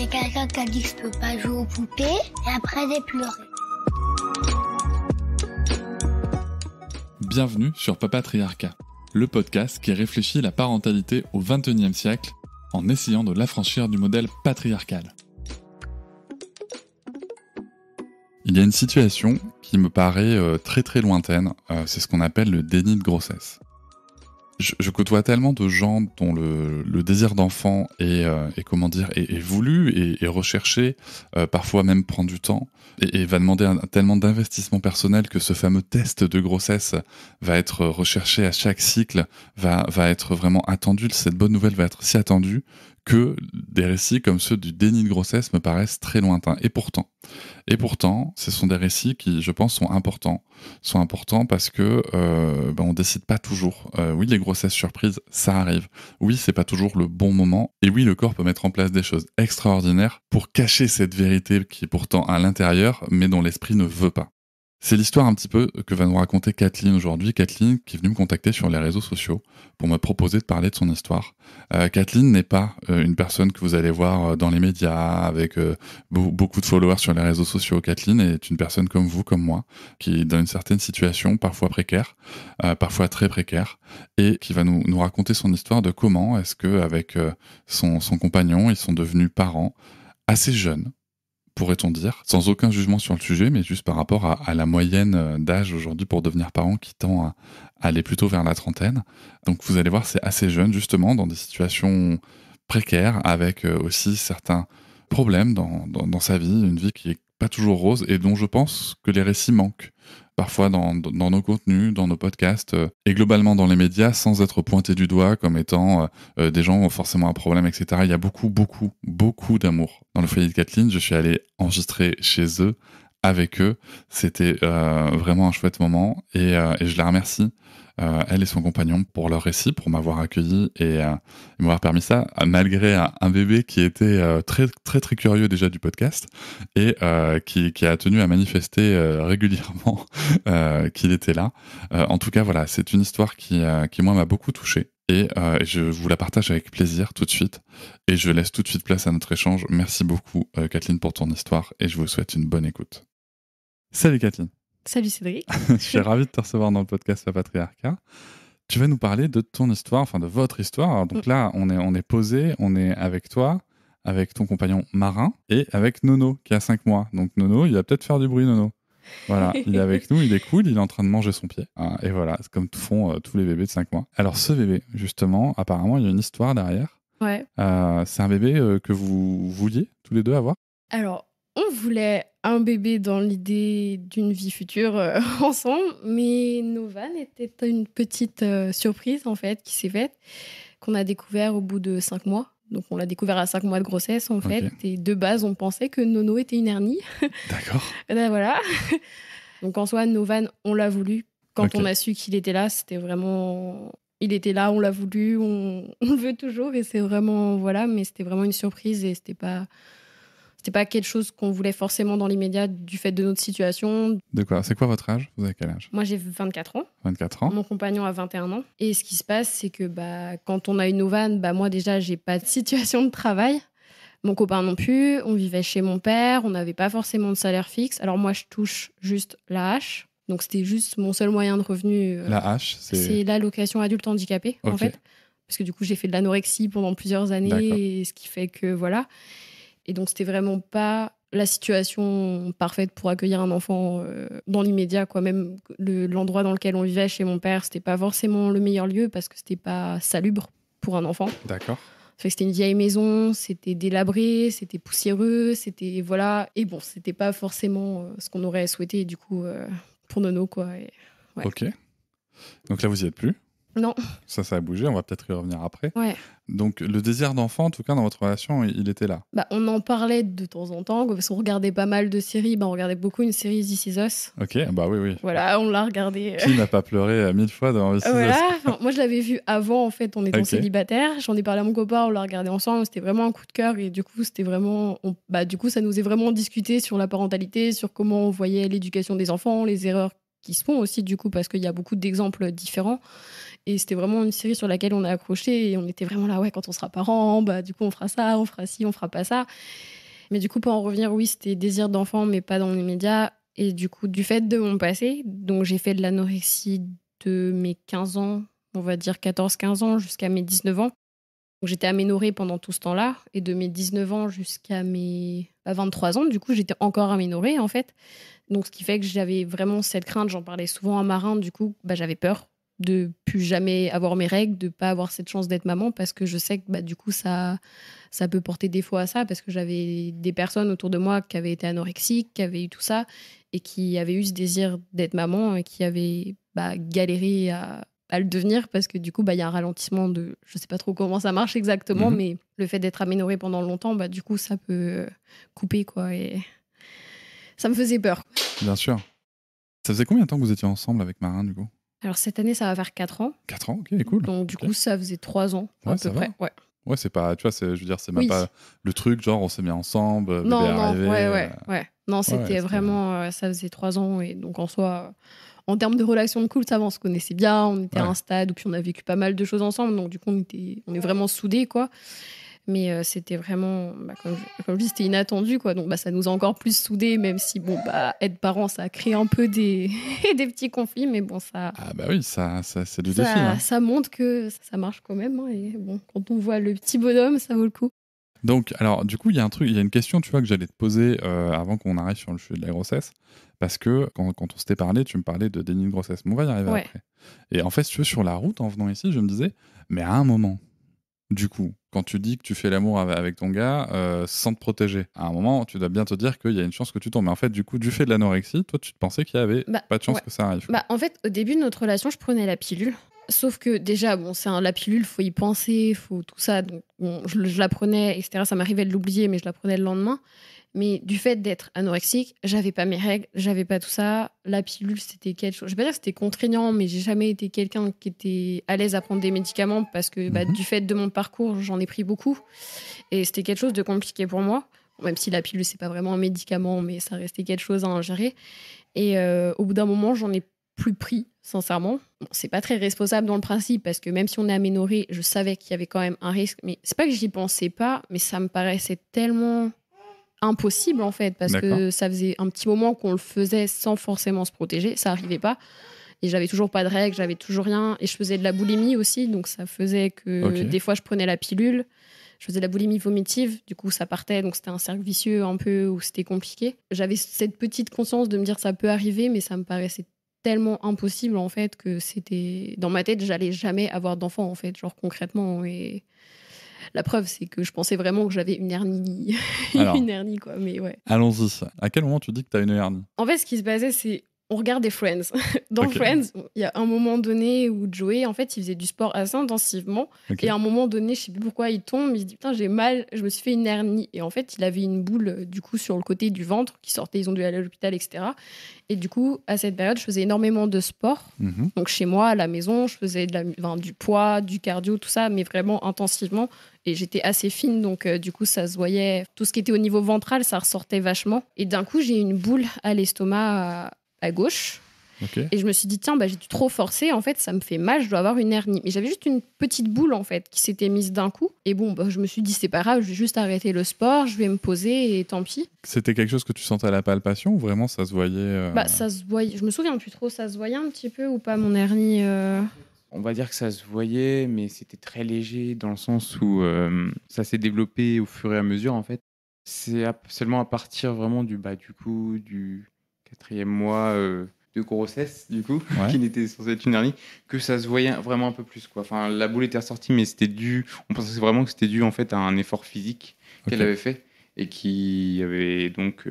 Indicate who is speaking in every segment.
Speaker 1: a quelqu'un qui a dit que je peux pas jouer aux poupées, et après j'ai pleuré.
Speaker 2: Bienvenue sur Papatriarcat, le podcast qui réfléchit la parentalité au XXIe siècle en essayant de l'affranchir du modèle patriarcal. Il y a une situation qui me paraît très très lointaine, c'est ce qu'on appelle le déni de grossesse. Je côtoie tellement de gens dont le désir d'enfant est voulu et recherché, parfois même prend du temps, et va demander tellement d'investissement personnel que ce fameux test de grossesse va être recherché à chaque cycle, va être vraiment attendu, cette bonne nouvelle va être si attendue que des récits comme ceux du déni de grossesse me paraissent très lointains. Et pourtant, ce sont des récits qui, je pense, sont importants parce que on décide pas toujours. Oui, les grossesses surprises, ça arrive. Oui, c'est pas toujours le bon moment. Et oui, le corps peut mettre en place des choses extraordinaires pour cacher cette vérité qui est pourtant à l'intérieur, mais dont l'esprit ne veut pas. C'est l'histoire un petit peu que va nous raconter Kathleen aujourd'hui. Kathleen qui est venue me contacter sur les réseaux sociaux pour me proposer de parler de son histoire. Kathleen n'est pas une personne que vous allez voir dans les médias avec beaucoup de followers sur les réseaux sociaux. Kathleen est une personne comme vous, comme moi, qui est dans une certaine situation, parfois précaire, parfois très précaire, et qui va nous raconter son histoire de comment est-ce que avec son compagnon, ils sont devenus parents assez jeunes, pourrait-on dire, sans aucun jugement sur le sujet, mais juste par rapport à la moyenne d'âge aujourd'hui pour devenir parent qui tend à aller plutôt vers la trentaine. Donc vous allez voir, c'est assez jeune justement, dans des situations précaires, avec aussi certains problèmes dans sa vie, une vie qui est pas toujours rose et dont je pense que les récits manquent. Parfois dans nos contenus, dans nos podcasts et globalement dans les médias, sans être pointé du doigt comme étant des gens ont forcément un problème, etc. Il y a beaucoup d'amour. Dans le foyer de Kathleen, je suis allé enregistrer chez eux, avec eux. C'était vraiment un chouette moment et je la remercie, elle et son compagnon, pour leur récit, pour m'avoir accueilli et m'avoir permis ça, malgré un bébé qui était très très très curieux déjà du podcast et qui a tenu à manifester régulièrement qu'il était là. En tout cas, voilà, c'est une histoire qui moi m'a beaucoup touché. Et je vous la partage avec plaisir tout de suite. Et je laisse tout de suite place à notre échange. Merci beaucoup, Kathleen, pour ton histoire. Et je vous souhaite une bonne écoute. Salut Kathleen.
Speaker 3: Salut Cédric.
Speaker 2: Je suis ravi de te recevoir dans le podcast Papatriarcat. Tu vas nous parler de ton histoire, enfin de votre histoire. Alors, donc là, on est posé, on est avec toi, avec ton compagnon Marin et avec Nono qui a 5 mois. Donc Nono, il va peut-être faire du bruit, Nono. Voilà, il est avec nous, il est cool, il est en train de manger son pied. Et voilà, c'est comme font tous les bébés de 5 mois. Alors ce bébé, justement, apparemment, il y a une histoire derrière.
Speaker 3: Ouais.
Speaker 2: C'est un bébé que vous vouliez tous les deux avoir ?
Speaker 3: Alors, on voulait un bébé dans l'idée d'une vie future ensemble, mais Novan était une petite surprise, en fait, qui s'est faite, qu'on a découvert au bout de 5 mois. Donc, on l'a découvert à 5 mois de grossesse, en fait. Et de base, on pensait que Nono était une hernie. D'accord. Ben, voilà. Donc, en soi, Novan, on l'a voulu. Quand on a su qu'il était là, c'était vraiment... Il était là, on l'a voulu, on le veut toujours. Et c'est vraiment... Voilà, mais c'était vraiment une surprise et c'était pas quelque chose qu'on voulait forcément dans l'immédiat du fait de notre situation.
Speaker 2: De quoi ? C'est quoi votre âge ? Vous avez quel âge ?
Speaker 3: Moi, j'ai 24 ans.
Speaker 2: 24 ans.
Speaker 3: Mon compagnon a 21 ans. Et ce qui se passe, c'est que quand on a une Novan, moi déjà, j'ai pas de situation de travail. Mon copain non plus. On vivait chez mon père. On n'avait pas forcément de salaire fixe. Alors moi, je touche juste la hache. Donc c'était juste mon seul moyen de revenu.
Speaker 2: La hache,
Speaker 3: c'est l'allocation adulte handicapé, en fait. Parce que du coup, j'ai fait de l'anorexie pendant plusieurs années. Et ce qui fait que, voilà... Et donc, c'était vraiment pas la situation parfaite pour accueillir un enfant dans l'immédiat, quoi. Même l'endroit dans lequel on vivait chez mon père, c'était pas forcément le meilleur lieu parce que c'était pas salubre pour un enfant.
Speaker 2: D'accord.
Speaker 3: C'était une vieille maison, c'était délabré, c'était poussiéreux, c'était... Voilà. Et bon, c'était pas forcément ce qu'on aurait souhaité, du coup, pour Nono, quoi. Et, ouais.
Speaker 2: Ok. Donc là, vous y êtes plus ?
Speaker 3: Non.
Speaker 2: Ça a bougé, on va peut-être y revenir après.
Speaker 3: Ouais.
Speaker 2: Donc le désir d'enfant, en tout cas dans votre relation, il était là.
Speaker 3: On en parlait de temps en temps, parce qu'on regardait pas mal de séries. On regardait beaucoup une série This Is Us.
Speaker 2: Ok, oui.
Speaker 3: Voilà, on l'a regardé.
Speaker 2: Qui n'a pas pleuré 1000 fois dans This Is Us ?
Speaker 3: Moi je l'avais vu avant, en fait, en étant célibataire. J'en ai parlé à mon copain, on l'a regardé ensemble. C'était vraiment un coup de cœur et du coup, c'était vraiment... du coup, ça nous est vraiment discuté sur la parentalité, sur comment on voyait l'éducation des enfants, les erreurs qui se font aussi, du coup, parce qu'il y a beaucoup d'exemples différents. Et c'était vraiment une série sur laquelle on a accroché et on était vraiment là, ouais, quand on sera parents, bah, du coup, on fera ça, on fera ci, on fera pas ça. Mais du coup, pour en revenir, oui, c'était désir d'enfant, mais pas dans les médias. Et du coup, du fait de mon passé, donc j'ai fait de l'anorexie de mes 15 ans, on va dire 14-15 ans, jusqu'à mes 19 ans. Donc j'étais aménorrhée pendant tout ce temps-là. Et de mes 19 ans jusqu'à mes 23 ans, du coup, j'étais encore aménorrhée, en fait. Donc ce qui fait que j'avais vraiment cette crainte, j'en parlais souvent à Marin, du coup, bah, j'avais peur de plus jamais avoir mes règles, de pas avoir cette chance d'être maman, parce que je sais que bah, du coup, ça peut porter défaut à ça, parce que j'avais des personnes autour de moi qui avaient été anorexiques, qui avaient eu tout ça, et qui avaient eu ce désir d'être maman, et qui avaient galéré à le devenir, parce que du coup, il y a un ralentissement de... Je sais pas trop comment ça marche exactement, mais le fait d'être aménorrhée pendant longtemps, du coup, ça peut couper, quoi, et ça me faisait peur.
Speaker 2: Bien sûr. Ça faisait combien de temps que vous étiez ensemble avec Marin, du coup?
Speaker 3: Alors, cette année, ça va faire 4 ans.
Speaker 2: 4 ans, ok, cool.
Speaker 3: Donc, du coup, ça faisait 3 ans, à peu près. Ouais.
Speaker 2: Ouais, c'est pas, tu vois, je veux dire, c'est même pas le truc, genre, on s'est mis ensemble, bébé est arrivé.
Speaker 3: Ouais. Non, c'était vraiment, ça faisait 3 ans, et donc, en soi, en termes de relation de couple, ça va, on se connaissait bien, on était à un stade où puis on a vécu pas mal de choses ensemble, donc, du coup, on est vraiment soudés, quoi. Mais c'était vraiment, comme je dis, c'était inattendu, quoi. Donc, ça nous a encore plus soudés, même si, être parent, ça a créé un peu des petits conflits, mais bon, ça...
Speaker 2: Ah bah oui, ça c'est du défi. Hein.
Speaker 3: Ça montre que ça marche quand même. Hein, et bon, quand on voit le petit bonhomme, ça vaut le coup.
Speaker 2: Donc, alors, du coup, il y a une question, tu vois, que j'allais te poser avant qu'on arrive sur le sujet de la grossesse. Parce que quand on s'était parlé, tu me parlais de déni de grossesse. Mais on va y arriver après. Et en fait, si tu veux, sur la route, en venant ici, je me disais, mais à un moment... Du coup, quand tu dis que tu fais l'amour avec ton gars sans te protéger, à un moment, tu dois bien te dire qu'il y a une chance que tu tombes. Mais en fait, du coup, du fait de l'anorexie, toi, tu te pensais qu'il y avait pas de chance que ça arrive.
Speaker 3: En fait, au début de notre relation, je prenais la pilule. Sauf que déjà, la pilule, faut y penser, faut tout ça. Donc, je la prenais, etc. Ça m'arrivait de l'oublier, mais je la prenais le lendemain. Mais du fait d'être anorexique, j'avais pas mes règles, j'avais pas tout ça. La pilule, c'était quelque chose. Je vais pas dire que c'était contraignant, mais j'ai jamais été quelqu'un qui était à l'aise à prendre des médicaments parce que du fait de mon parcours, j'en ai pris beaucoup. Et c'était quelque chose de compliqué pour moi. Même si la pilule, c'est pas vraiment un médicament, mais ça restait quelque chose à ingérer. Et au bout d'un moment, j'en ai plus pris, sincèrement. Bon, c'est pas très responsable dans le principe parce que même si on est aménorrhée, je savais qu'il y avait quand même un risque. Mais c'est pas que j'y pensais pas, mais ça me paraissait tellement impossible en fait parce que ça faisait un petit moment qu'on le faisait sans forcément se protéger, ça arrivait pas et j'avais toujours pas de règles, j'avais toujours rien et je faisais de la boulimie aussi, donc ça faisait que des fois je prenais la pilule, je faisais de la boulimie vomitive, du coup ça partait, donc c'était un cercle vicieux un peu où c'était compliqué. J'avais cette petite conscience de me dire ça peut arriver, mais ça me paraissait tellement impossible en fait que c'était dans ma tête, j'allais jamais avoir d'enfant en fait, genre concrètement. Et la preuve, c'est que je pensais vraiment que j'avais une hernie. Une hernie, quoi. Mais ouais.
Speaker 2: Allons-y. À quel moment tu dis que tu as une hernie?
Speaker 3: En fait, ce qui se passait, c'est... On regardait Friends. Dans Friends, il y a un moment donné où Joey, en fait, il faisait du sport assez intensivement. Et à un moment donné, je sais plus pourquoi, il tombe. Il se dit, putain, j'ai mal, je me suis fait une hernie. Et en fait, il avait une boule, du coup, sur le côté du ventre qui sortait. Ils ont dû aller à l'hôpital, etc. Et du coup, à cette période, je faisais énormément de sport. Donc, chez moi, à la maison, je faisais du poids, du cardio, tout ça, mais vraiment intensivement. Et j'étais assez fine, donc du coup, ça se voyait. Tout ce qui était au niveau ventral, ça ressortait vachement. Et d'un coup, j'ai une boule à l'estomac à gauche. Et je me suis dit, tiens, j'ai dû trop forcer. En fait, ça me fait mal, je dois avoir une hernie. Mais j'avais juste une petite boule, en fait, qui s'était mise d'un coup. Et bon, je me suis dit, c'est pas grave, je vais juste arrêter le sport, je vais me poser et tant pis.
Speaker 2: C'était quelque chose que tu sentais à la palpation ou vraiment ça se voyait
Speaker 3: Ça se voyait. Je me souviens plus trop, ça se voyait un petit peu ou pas, mon hernie
Speaker 4: On va dire que ça se voyait, mais c'était très léger dans le sens où ça s'est développé au fur et à mesure, en fait. C'est seulement à partir vraiment du 4e mois de grossesse, du coup, qui n'était censé être une hernie, que ça se voyait vraiment un peu plus, quoi. Enfin, la boule était ressortie, mais on pensait vraiment que c'était dû en fait à un effort physique qu'elle avait fait et qui avait donc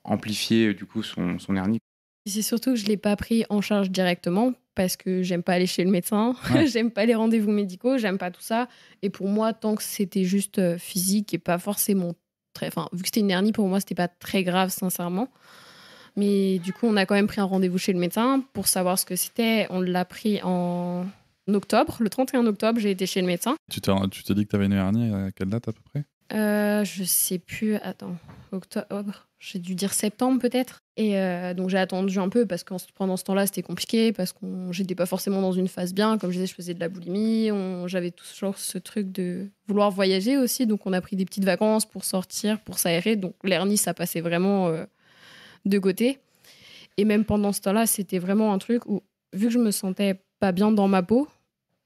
Speaker 4: amplifié du coup son hernie.
Speaker 3: C'est surtout que je ne l'ai pas pris en charge directement parce que j'aime pas aller chez le médecin, j'aime pas les rendez-vous médicaux, j'aime pas tout ça. Et pour moi, tant que c'était juste physique et pas forcément très... Enfin, vu que c'était une hernie, pour moi, c'était pas très grave, sincèrement. Mais du coup, on a quand même pris un rendez-vous chez le médecin pour savoir ce que c'était. On l'a pris en octobre. Le 31 octobre, j'ai été chez le médecin.
Speaker 2: Tu t'es dit que tu avais une hernie à quelle date à peu près?
Speaker 3: Je sais plus. Attends. octobre, j'ai dû dire septembre peut-être. Et donc j'ai attendu un peu parce que pendant ce temps-là, c'était compliqué parce que j'étais pas forcément dans une phase bien. Comme je disais, je faisais de la boulimie. J'avais toujours ce truc de vouloir voyager aussi. Donc on a pris des petites vacances pour sortir, pour s'aérer. Donc l'hernie, ça passait vraiment de côté. Et même pendant ce temps-là, c'était vraiment un truc où, vu que je me sentais pas bien dans ma peau,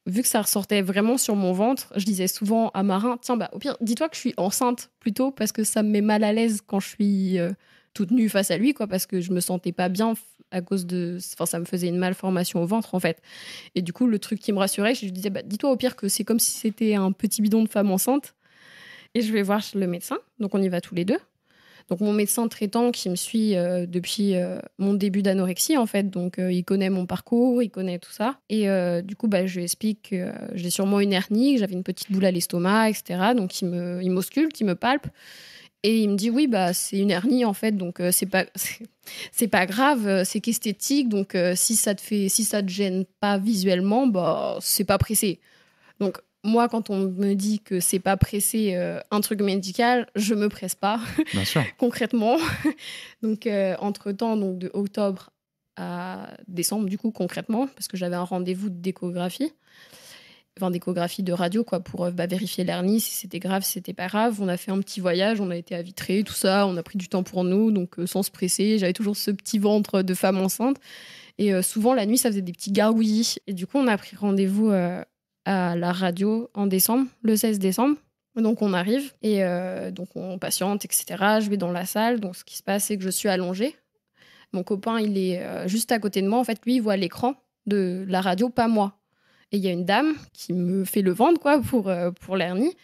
Speaker 3: vu que ça ressortait vraiment sur mon ventre, je disais souvent à Marin, tiens, au pire, dis-toi que je suis enceinte plutôt parce que ça me met mal à l'aise quand je suis toute nue face à lui, quoi, parce que je me sentais pas bien à cause de... Enfin, ça me faisait une malformation au ventre, en fait. Et du coup, le truc qui me rassurait, je lui disais, dis-toi au pire que c'est comme si c'était un petit bidon de femme enceinte. Et je vais voir le médecin. Donc, on y va tous les deux. Donc, mon médecin traitant qui me suit depuis mon début d'anorexie, en fait. Donc, il connaît mon parcours, il connaît tout ça. Et du coup, je lui explique que j'ai sûrement une hernie, que j'avais une petite boule à l'estomac, etc. Donc, il m'ausculte, il me palpe. Et il me dit, oui, c'est une hernie, en fait. Donc, c'est pas grave, c'est qu'esthétique. Donc, si ça te gêne pas visuellement, c'est pas pressé. Donc, moi, quand on me dit que c'est pas pressé un truc médical, je me presse pas.
Speaker 2: Bien sûr.
Speaker 3: Concrètement. Donc, entre-temps, donc, de octobre à décembre, du coup, concrètement, parce que j'avais un rendez-vous d'échographie. Enfin, d'échographie de radio, quoi, pour vérifier l'hernie, si c'était grave, si c'était pas grave. On a fait un petit voyage, on a été à Vitré, tout ça. On a pris du temps pour nous, donc sans se presser. J'avais toujours ce petit ventre de femme enceinte. Et souvent, la nuit, ça faisait des petits gargouillis. Et du coup, on a pris rendez-vous à la radio en décembre, le 16 décembre. Donc on arrive et donc on patiente, etc. Je vais dans la salle. Donc ce qui se passe, c'est que je suis allongée. Mon copain, il est juste à côté de moi. En fait, lui, il voit l'écran de la radio, pas moi. Et il y a une dame qui me fait le ventre, quoi, pour l'hernie.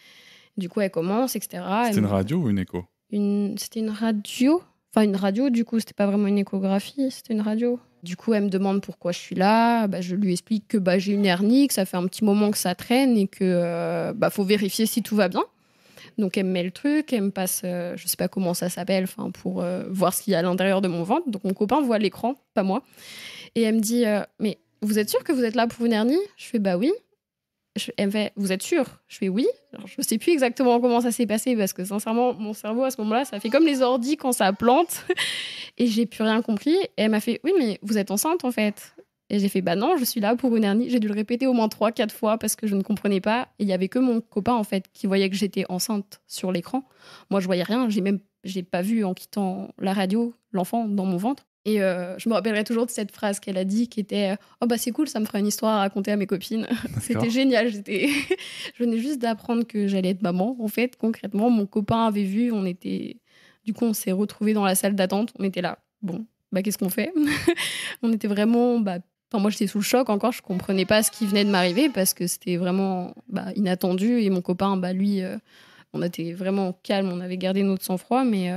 Speaker 3: Du coup, elle commence, etc.
Speaker 2: C'était une radio ou une écho ?
Speaker 3: C'était une radio. Enfin, une radio, du coup, c'était pas vraiment une échographie, c'était une radio. Du coup, elle me demande pourquoi je suis là. Je lui explique que j'ai une hernie, que ça fait un petit moment que ça traîne et que faut vérifier si tout va bien. Donc, elle me met le truc, elle me passe, je sais pas comment ça s'appelle, pour voir ce qu'il y a à l'intérieur de mon ventre. Donc, mon copain voit l'écran, pas moi. Et elle me dit, mais vous êtes sûr que vous êtes là pour une hernie ? Je fais, oui. Elle me fait, vous êtes sûr ? Je fais oui. Alors, je ne sais plus exactement comment ça s'est passé parce que sincèrement, mon cerveau à ce moment-là, ça fait comme les ordis quand ça plante et j'ai plus rien compris. Et elle m'a fait, oui, mais vous êtes enceinte en fait. Et j'ai fait, non, je suis là pour une hernie. J'ai dû le répéter au moins 3-4 fois parce que je ne comprenais pas. Et il y avait que mon copain en fait qui voyait que j'étais enceinte sur l'écran. Moi, je voyais rien. J'ai pas vu en quittant la radio l'enfant dans mon ventre. Et je me rappellerai toujours de cette phrase qu'elle a dit qui était c'est cool, ça me fera une histoire à raconter à mes copines. C'était génial. Je venais juste d'apprendre que j'allais être maman. En fait, concrètement, mon copain avait vu. Du coup, on s'est retrouvés dans la salle d'attente. On était là. Bon, qu'est-ce qu'on fait ? On était vraiment... moi, j'étais sous le choc encore. Je comprenais pas ce qui venait de m'arriver parce que c'était vraiment inattendu. Et mon copain, lui, on était vraiment calme. On avait gardé notre sang-froid, mais...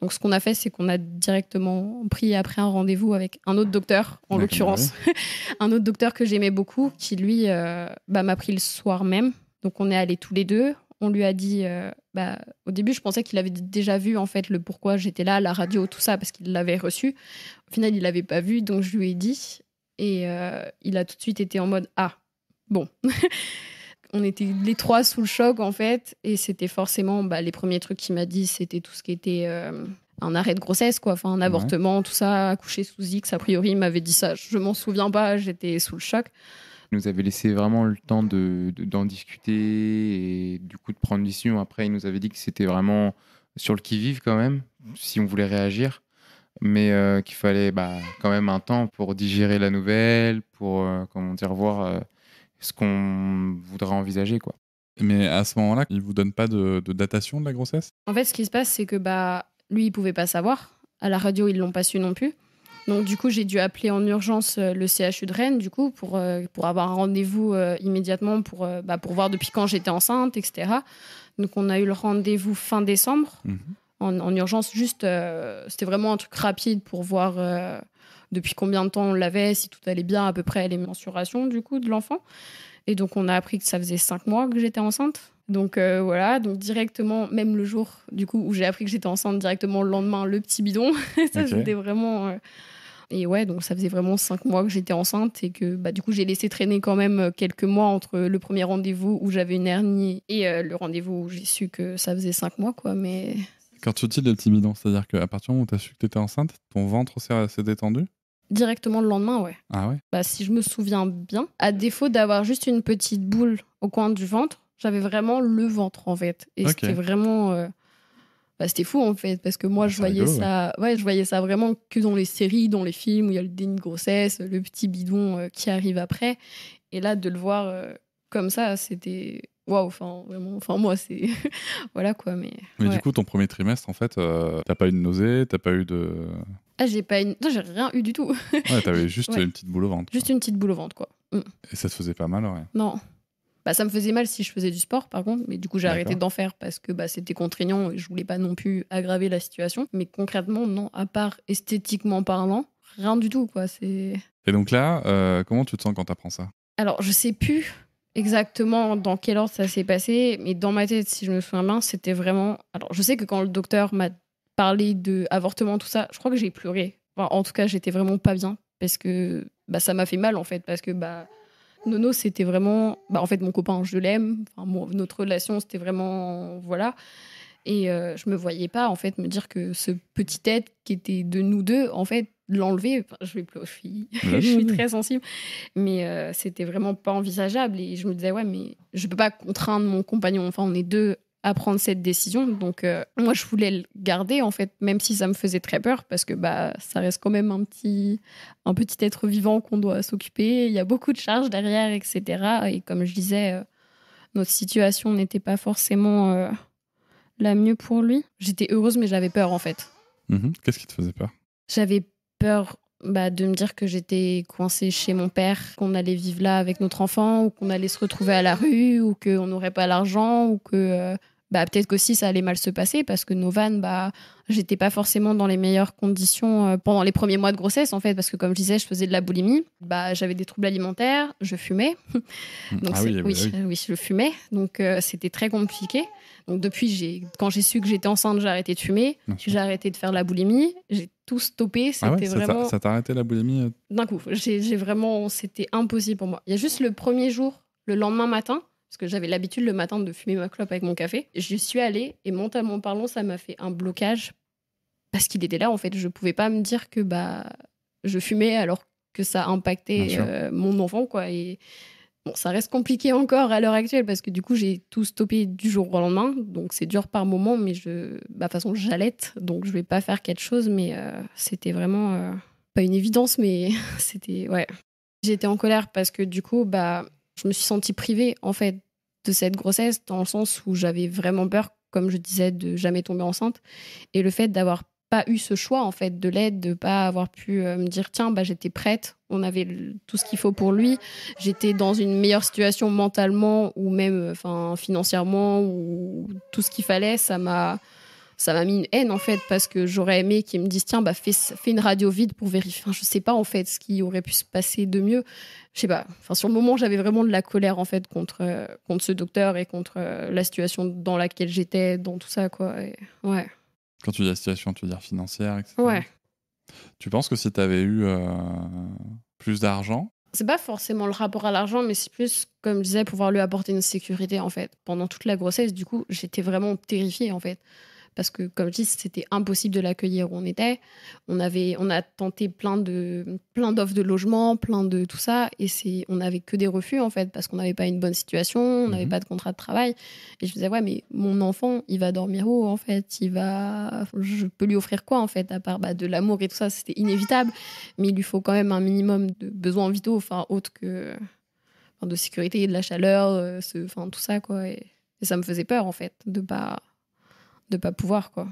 Speaker 3: Donc, ce qu'on a fait, c'est qu'on a directement pris après un rendez-vous avec un autre docteur, en l'occurrence. Un autre docteur que j'aimais beaucoup, qui, lui, m'a pris le soir même. Donc, on est allés tous les deux. On lui a dit... au début, je pensais qu'il avait déjà vu, en fait, le pourquoi j'étais là, la radio, tout ça, parce qu'il l'avait reçu. Au final, il l'avait pas vu, donc je lui ai dit. Et il a tout de suite été en mode « Ah, bon ». On était les trois sous le choc, en fait. Et c'était forcément... les premiers trucs qu'il m'a dit, c'était tout ce qui était un arrêt de grossesse, quoi. Enfin, un avortement, tout ça, accoucher sous X. A priori, il m'avait dit ça. Je m'en souviens pas, j'étais sous le choc.
Speaker 4: Il nous avait laissé vraiment le temps d'en discuter et du coup de prendre une décision. Après, il nous avait dit que c'était vraiment sur le qui-vive quand même, si on voulait réagir. Mais qu'il fallait quand même un temps pour digérer la nouvelle, pour voir... ce qu'on voudra envisager, quoi.
Speaker 2: Mais à ce moment-là, il vous donne pas de datation de la grossesse ? En
Speaker 3: fait, ce qui se passe, c'est que lui, il pouvait pas savoir. À la radio, ils l'ont pas su non plus. Donc, du coup, j'ai dû appeler en urgence le CHU de Rennes, du coup, pour avoir un rendez-vous immédiatement pour voir depuis quand j'étais enceinte, etc. Donc, on a eu le rendez-vous fin décembre, en urgence. Juste, c'était vraiment un truc rapide pour voir... depuis combien de temps on l'avait, si tout allait bien, à peu près les mensurations du coup de l'enfant. Et donc on a appris que ça faisait 5 mois que j'étais enceinte. Donc voilà, donc directement, même le jour du coup où j'ai appris que j'étais enceinte, directement le lendemain, le petit bidon. Ça c'était vraiment... Et ouais, donc ça faisait vraiment 5 mois que j'étais enceinte et que du coup j'ai laissé traîner quand même quelques mois entre le premier rendez-vous où j'avais une hernie et le rendez-vous où j'ai su que ça faisait 5 mois, quoi. Mais
Speaker 2: Quand tu dis le petit bidon, c'est-à-dire qu'à partir du moment où tu as su que tu étais enceinte, ton ventre s'est détendu?
Speaker 3: Directement le lendemain, ouais.
Speaker 2: Ah ouais?
Speaker 3: Bah, si je me souviens bien, à défaut d'avoir juste une petite boule au coin du ventre, j'avais vraiment le ventre en fait. Et c'était vraiment. C'était fou en fait, parce que moi je voyais
Speaker 2: rigolo,
Speaker 3: ça. Ouais, je voyais ça vraiment que dans les séries, dans les films où il y a le déni de grossesse, le petit bidon qui arrive après. Et là, de le voir comme ça, c'était. Waouh, enfin, vraiment. Enfin, moi, c'est. Voilà quoi, mais.
Speaker 2: Mais
Speaker 3: ouais.
Speaker 2: du coup, ton premier trimestre, en fait, t'as pas eu de nausée, t'as pas eu de.
Speaker 3: Ah, j'ai pas une. Non, j'ai rien eu du tout.
Speaker 2: Ouais, t'avais juste
Speaker 3: Ouais.
Speaker 2: une petite boule au ventre.
Speaker 3: Juste une petite boule au ventre, quoi.
Speaker 2: Et ça te faisait pas mal, ouais.
Speaker 3: Non. Bah, ça me faisait mal si je faisais du sport, par contre. Mais du coup, j'ai arrêté
Speaker 2: D'accord.
Speaker 3: d'en faire parce que c'était contraignant et je voulais pas non plus aggraver la situation. Mais concrètement, non, à part esthétiquement parlant, rien du tout, quoi. C'est...
Speaker 2: Et donc là, comment tu te sens quand t'apprends ça?
Speaker 3: Alors, je sais plus exactement dans quel ordre ça s'est passé, mais dans ma tête, si je me souviens bien, c'était vraiment... Alors, je sais que quand le docteur m'a parlé d'avortement, tout ça, je crois que j'ai pleuré. Enfin, en tout cas, j'étais vraiment pas bien parce que ça m'a fait mal, en fait, parce que... Nono, c'était vraiment... en fait, mon copain, je l'aime. Enfin, notre relation, c'était vraiment... Voilà. Et je me voyais pas, en fait, me dire que ce petit être qui était de nous deux, en fait, l'enlever... Enfin, je vais pleurer, je suis très sensible. Mais c'était vraiment pas envisageable. Et je me disais, ouais, mais je peux pas contraindre mon compagnon. Enfin, on est deux à prendre cette décision. Donc, moi, je voulais le garder, en fait, même si ça me faisait très peur, parce que ça reste quand même un petit être vivant qu'on doit s'occuper. Il y a beaucoup de charges derrière, etc. Et comme je disais, notre situation n'était pas forcément la mieux pour lui. J'étais heureuse, mais j'avais peur, en fait.
Speaker 2: Qu'est-ce qui te faisait peur?
Speaker 3: J'avais peur de me dire que j'étais coincée chez mon père, qu'on allait vivre là avec notre enfant, ou qu'on allait se retrouver à la rue, ou qu'on n'aurait pas l'argent, ou que peut-être qu'aussi ça allait mal se passer, parce que Novan, j'étais pas forcément dans les meilleures conditions pendant les premiers mois de grossesse, en fait, parce que comme je disais, je faisais de la boulimie, j'avais des troubles alimentaires, je fumais. Donc oui, je fumais, donc c'était très compliqué. Donc depuis, quand j'ai su que j'étais enceinte, j'ai arrêté de fumer, j'ai arrêté de faire de la boulimie, j'ai tout stoppé. C'était vraiment...
Speaker 2: Ça t'a arrêté la boulimie?
Speaker 3: D'un coup, j'ai vraiment... C'était impossible pour moi. Il y a juste le premier jour, le lendemain matin, parce que j'avais l'habitude le matin de fumer ma clope avec mon café. Je suis allée et mentalement parlant, ça m'a fait un blocage parce qu'il était là. En fait, je pouvais pas me dire que je fumais alors que ça impactait mon enfant, quoi. Et bon, ça reste compliqué encore à l'heure actuelle parce que du coup, j'ai tout stoppé du jour au lendemain. Donc, c'est dur par moment, mais de toute façon, j'allaite. Donc, je vais pas faire quelque chose, mais c'était vraiment pas une évidence, mais c'était... Ouais. J'étais en colère parce que du coup, je me suis sentie privée, en fait, de cette grossesse, dans le sens où j'avais vraiment peur, comme je disais, de jamais tomber enceinte. Et le fait d'avoir pas eu ce choix, en fait, de l'aide, de pas avoir pu me dire, tiens, j'étais prête, on avait tout ce qu'il faut pour lui, j'étais dans une meilleure situation mentalement ou même financièrement, ou tout ce qu'il fallait, ça m'a mis une haine, en fait, parce que j'aurais aimé qu'ils me disent, tiens, fais une radio vide pour vérifier. Enfin, je sais pas, en fait, ce qui aurait pu se passer de mieux. Je sais pas. Enfin, sur le moment, j'avais vraiment de la colère, en fait, contre ce docteur et contre la situation dans laquelle j'étais, dans tout ça, quoi. Et, ouais.
Speaker 2: Quand tu dis la situation, tu veux dire financière, etc.
Speaker 3: Ouais.
Speaker 2: Tu penses que si tu avais eu plus d'argent...
Speaker 3: C'est pas forcément le rapport à l'argent, mais c'est plus, comme je disais, pouvoir lui apporter une sécurité, en fait. Pendant toute la grossesse, du coup, j'étais vraiment terrifiée, en fait. Parce que, comme je dis, c'était impossible de l'accueillir où on était. On a tenté plein d'offres de logement, plein de tout ça, et on n'avait que des refus, en fait, parce qu'on n'avait pas une bonne situation, on n'avait pas de contrat de travail. Et je me disais, ouais, mais mon enfant, il va dormir où, en fait? Je peux lui offrir quoi, en fait, à part de l'amour et tout ça, c'était inévitable. Mais il lui faut quand même un minimum de besoins vitaux, autre que de sécurité, de la chaleur, tout ça, quoi. Et ça me faisait peur, en fait, de pas pouvoir, quoi.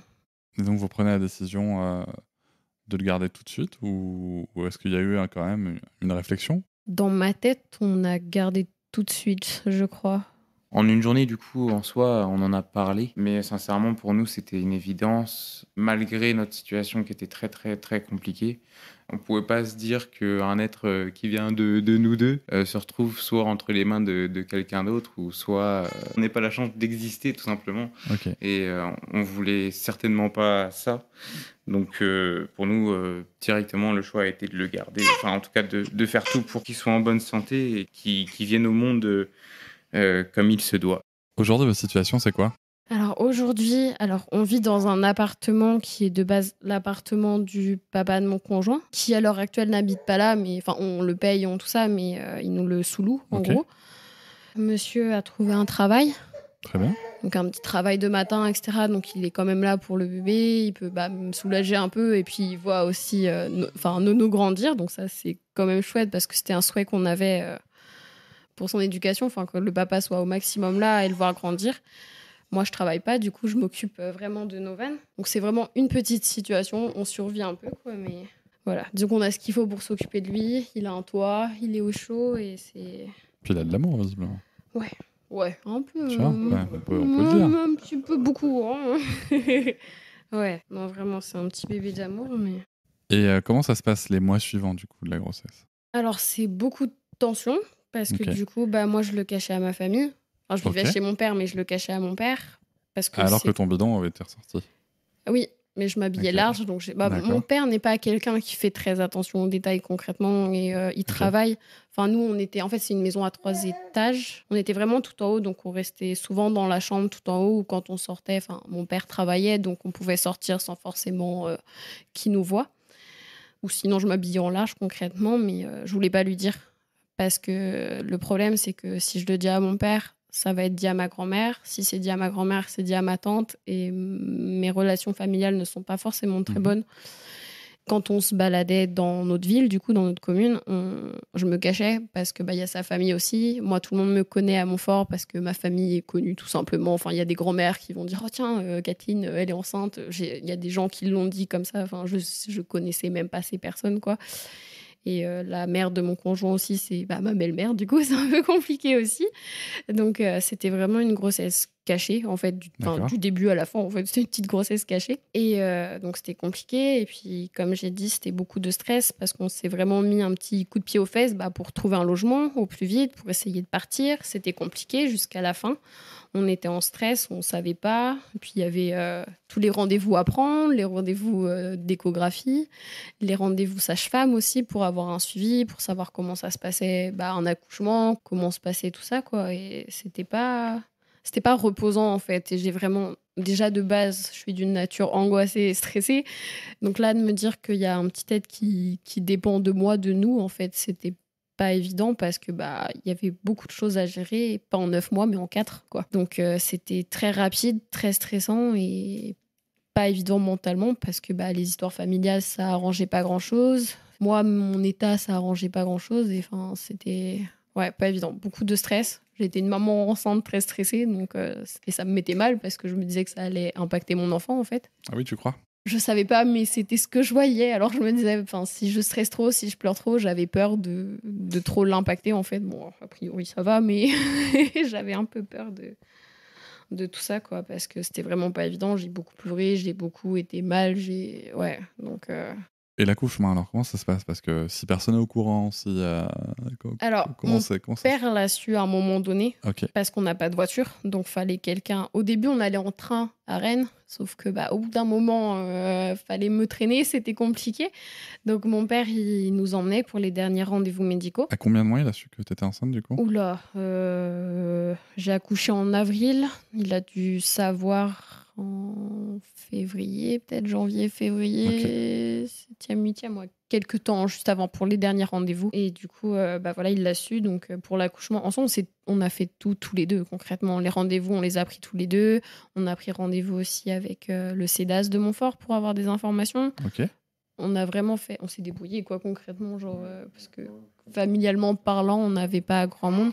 Speaker 2: Et donc vous prenez la décision de le garder tout de suite, ou est-ce qu'il y a eu quand même une réflexion?
Speaker 3: Dans ma tête, on a gardé tout de suite, je crois.
Speaker 4: En une journée, du coup, en soi, on en a parlé, mais sincèrement, pour nous, c'était une évidence, malgré notre situation qui était très, très, très compliquée. On ne pouvait pas se dire qu'un être qui vient de nous deux se retrouve soit entre les mains de quelqu'un d'autre, ou soit on n'ait pas la chance d'exister, tout simplement.
Speaker 2: Okay.
Speaker 4: Et on voulait certainement pas ça. Donc, pour nous, directement, le choix a été de le garder. Enfin, en tout cas, de faire tout pour qu'il soit en bonne santé et qu'il vienne au monde... comme il se doit.
Speaker 2: Aujourd'hui, votre situation, c'est quoi?
Speaker 3: Alors aujourd'hui, on vit dans un appartement qui est de base l'appartement du papa de mon conjoint, qui à l'heure actuelle n'habite pas là, mais enfin on le paye, tout ça, mais il nous le sous-loue en gros. Monsieur a trouvé un travail.
Speaker 2: Très bien.
Speaker 3: Donc un petit travail de matin, etc. Donc il est quand même là pour le bébé, il peut me soulager un peu et puis il voit aussi Nono grandir. Donc ça c'est quand même chouette parce que c'était un souhait qu'on avait pour son éducation, que le papa soit au maximum là et le voir grandir. Moi, je travaille pas, du coup, je m'occupe vraiment de Novan. Donc, c'est vraiment une petite situation. On survit un peu, quoi, mais voilà. Disons qu'on a ce qu'il faut pour s'occuper de lui. Il a un toit, il est au chaud et c'est...
Speaker 2: Puis il a de l'amour, visiblement.
Speaker 3: Ouais, un peu.
Speaker 2: Tu vois, on peut le dire.
Speaker 3: Un petit peu beaucoup, hein. Ouais, non, vraiment, c'est un petit bébé d'amour, mais...
Speaker 2: Et comment ça se passe les mois suivants, du coup, de la grossesse?
Speaker 3: Alors, c'est beaucoup de tension, parce que du coup, moi, je le cachais à ma famille. Je vivais chez mon père, mais je le cachais à mon père. Parce que
Speaker 2: alors que ton bidon avait été ressorti.
Speaker 3: Oui, mais je m'habillais large. Donc mon père n'est pas quelqu'un qui fait très attention aux détails concrètement. Et il travaille. Enfin, nous, on était... En fait, c'est une maison à 3 étages. On était vraiment tout en haut. Donc, on restait souvent dans la chambre tout en haut. Ou quand on sortait, mon père travaillait. Donc, on pouvait sortir sans forcément qu'il nous voie. Ou sinon, je m'habillais en large concrètement. Mais je voulais pas lui dire. Parce que le problème, c'est que si je le dis à mon père... ça va être dit à ma grand-mère. Si c'est dit à ma grand-mère, c'est dit à ma tante. Et mes relations familiales ne sont pas forcément très bonnes. Quand on se baladait dans notre ville, du coup, dans notre commune, je me cachais parce que y a sa famille aussi. Moi, tout le monde me connaît à Montfort parce que ma famille est connue tout simplement. Enfin, il y a des grands-mères qui vont dire « Oh tiens, Kathleen, elle est enceinte. » Il y a des gens qui l'ont dit comme ça. Enfin, je connaissais même pas ces personnes, quoi. Et la mère de mon conjoint aussi, c'est ma belle-mère. Du coup, c'est un peu compliqué aussi. Donc, c'était vraiment une grossesse cachée, en fait, du début à la fin. En fait, c'était une petite grossesse cachée. Et donc, c'était compliqué. Et puis, comme j'ai dit, c'était beaucoup de stress parce qu'on s'est vraiment mis un petit coup de pied aux fesses pour trouver un logement au plus vite, pour essayer de partir. C'était compliqué jusqu'à la fin. On était en stress, on ne savait pas. Et puis, il y avait tous les rendez-vous à prendre, les rendez-vous d'échographie, les rendez-vous sage-femme aussi pour avoir un suivi, pour savoir comment ça se passait un accouchement, comment se passait tout ça, quoi. Et c'était pas reposant, en fait. Et j'ai vraiment... Déjà, de base, je suis d'une nature angoissée et stressée. Donc là, de me dire qu'il y a un petit être qui dépend de moi, de nous, en fait, c'était pas évident parce que il y avait beaucoup de choses à gérer, pas en 9 mois mais en 4, quoi. Donc c'était très rapide, très stressant et pas évident mentalement parce que les histoires familiales ça arrangeait pas grand chose. Moi mon état ça arrangeait pas grand chose et c'était pas évident, beaucoup de stress. J'étais une maman enceinte très stressée donc et ça me mettait mal parce que je me disais que ça allait impacter mon enfant en fait.
Speaker 2: Ah oui, tu crois?
Speaker 3: Je savais pas, mais c'était ce que je voyais. Alors je me disais, si je stresse trop, si je pleure trop, j'avais peur de trop l'impacter en fait. Bon, a priori ça va, mais j'avais un peu peur de tout ça, quoi, parce que c'était vraiment pas évident. J'ai beaucoup pleuré, j'ai beaucoup été mal, donc.
Speaker 2: Et l'accouchement, alors comment ça se passe? Parce que si personne n'est au courant,
Speaker 3: Alors, mon père l'a su à un moment donné, parce qu'on n'a pas de voiture, donc fallait quelqu'un. Au début, on allait en train à Rennes, sauf que au bout d'un moment, fallait me traîner, c'était compliqué. Donc mon père, il nous emmenait pour les derniers rendez-vous médicaux.
Speaker 2: À combien de mois il a su que tu étais enceinte, du coup?
Speaker 3: Oula, j'ai accouché en avril, il a dû savoir en février, peut-être janvier, février, 7e, 8e, quelques temps juste avant pour les derniers rendez-vous. Et du coup, il l'a su. Donc, pour l'accouchement, ensemble, on a fait tout, tous les deux, concrètement. Les rendez-vous, on les a pris tous les deux. On a pris rendez-vous aussi avec le CEDAS de Montfort pour avoir des informations. On a vraiment fait... On s'est débrouillé, quoi, concrètement, parce que familialement parlant, on n'avait pas grand monde.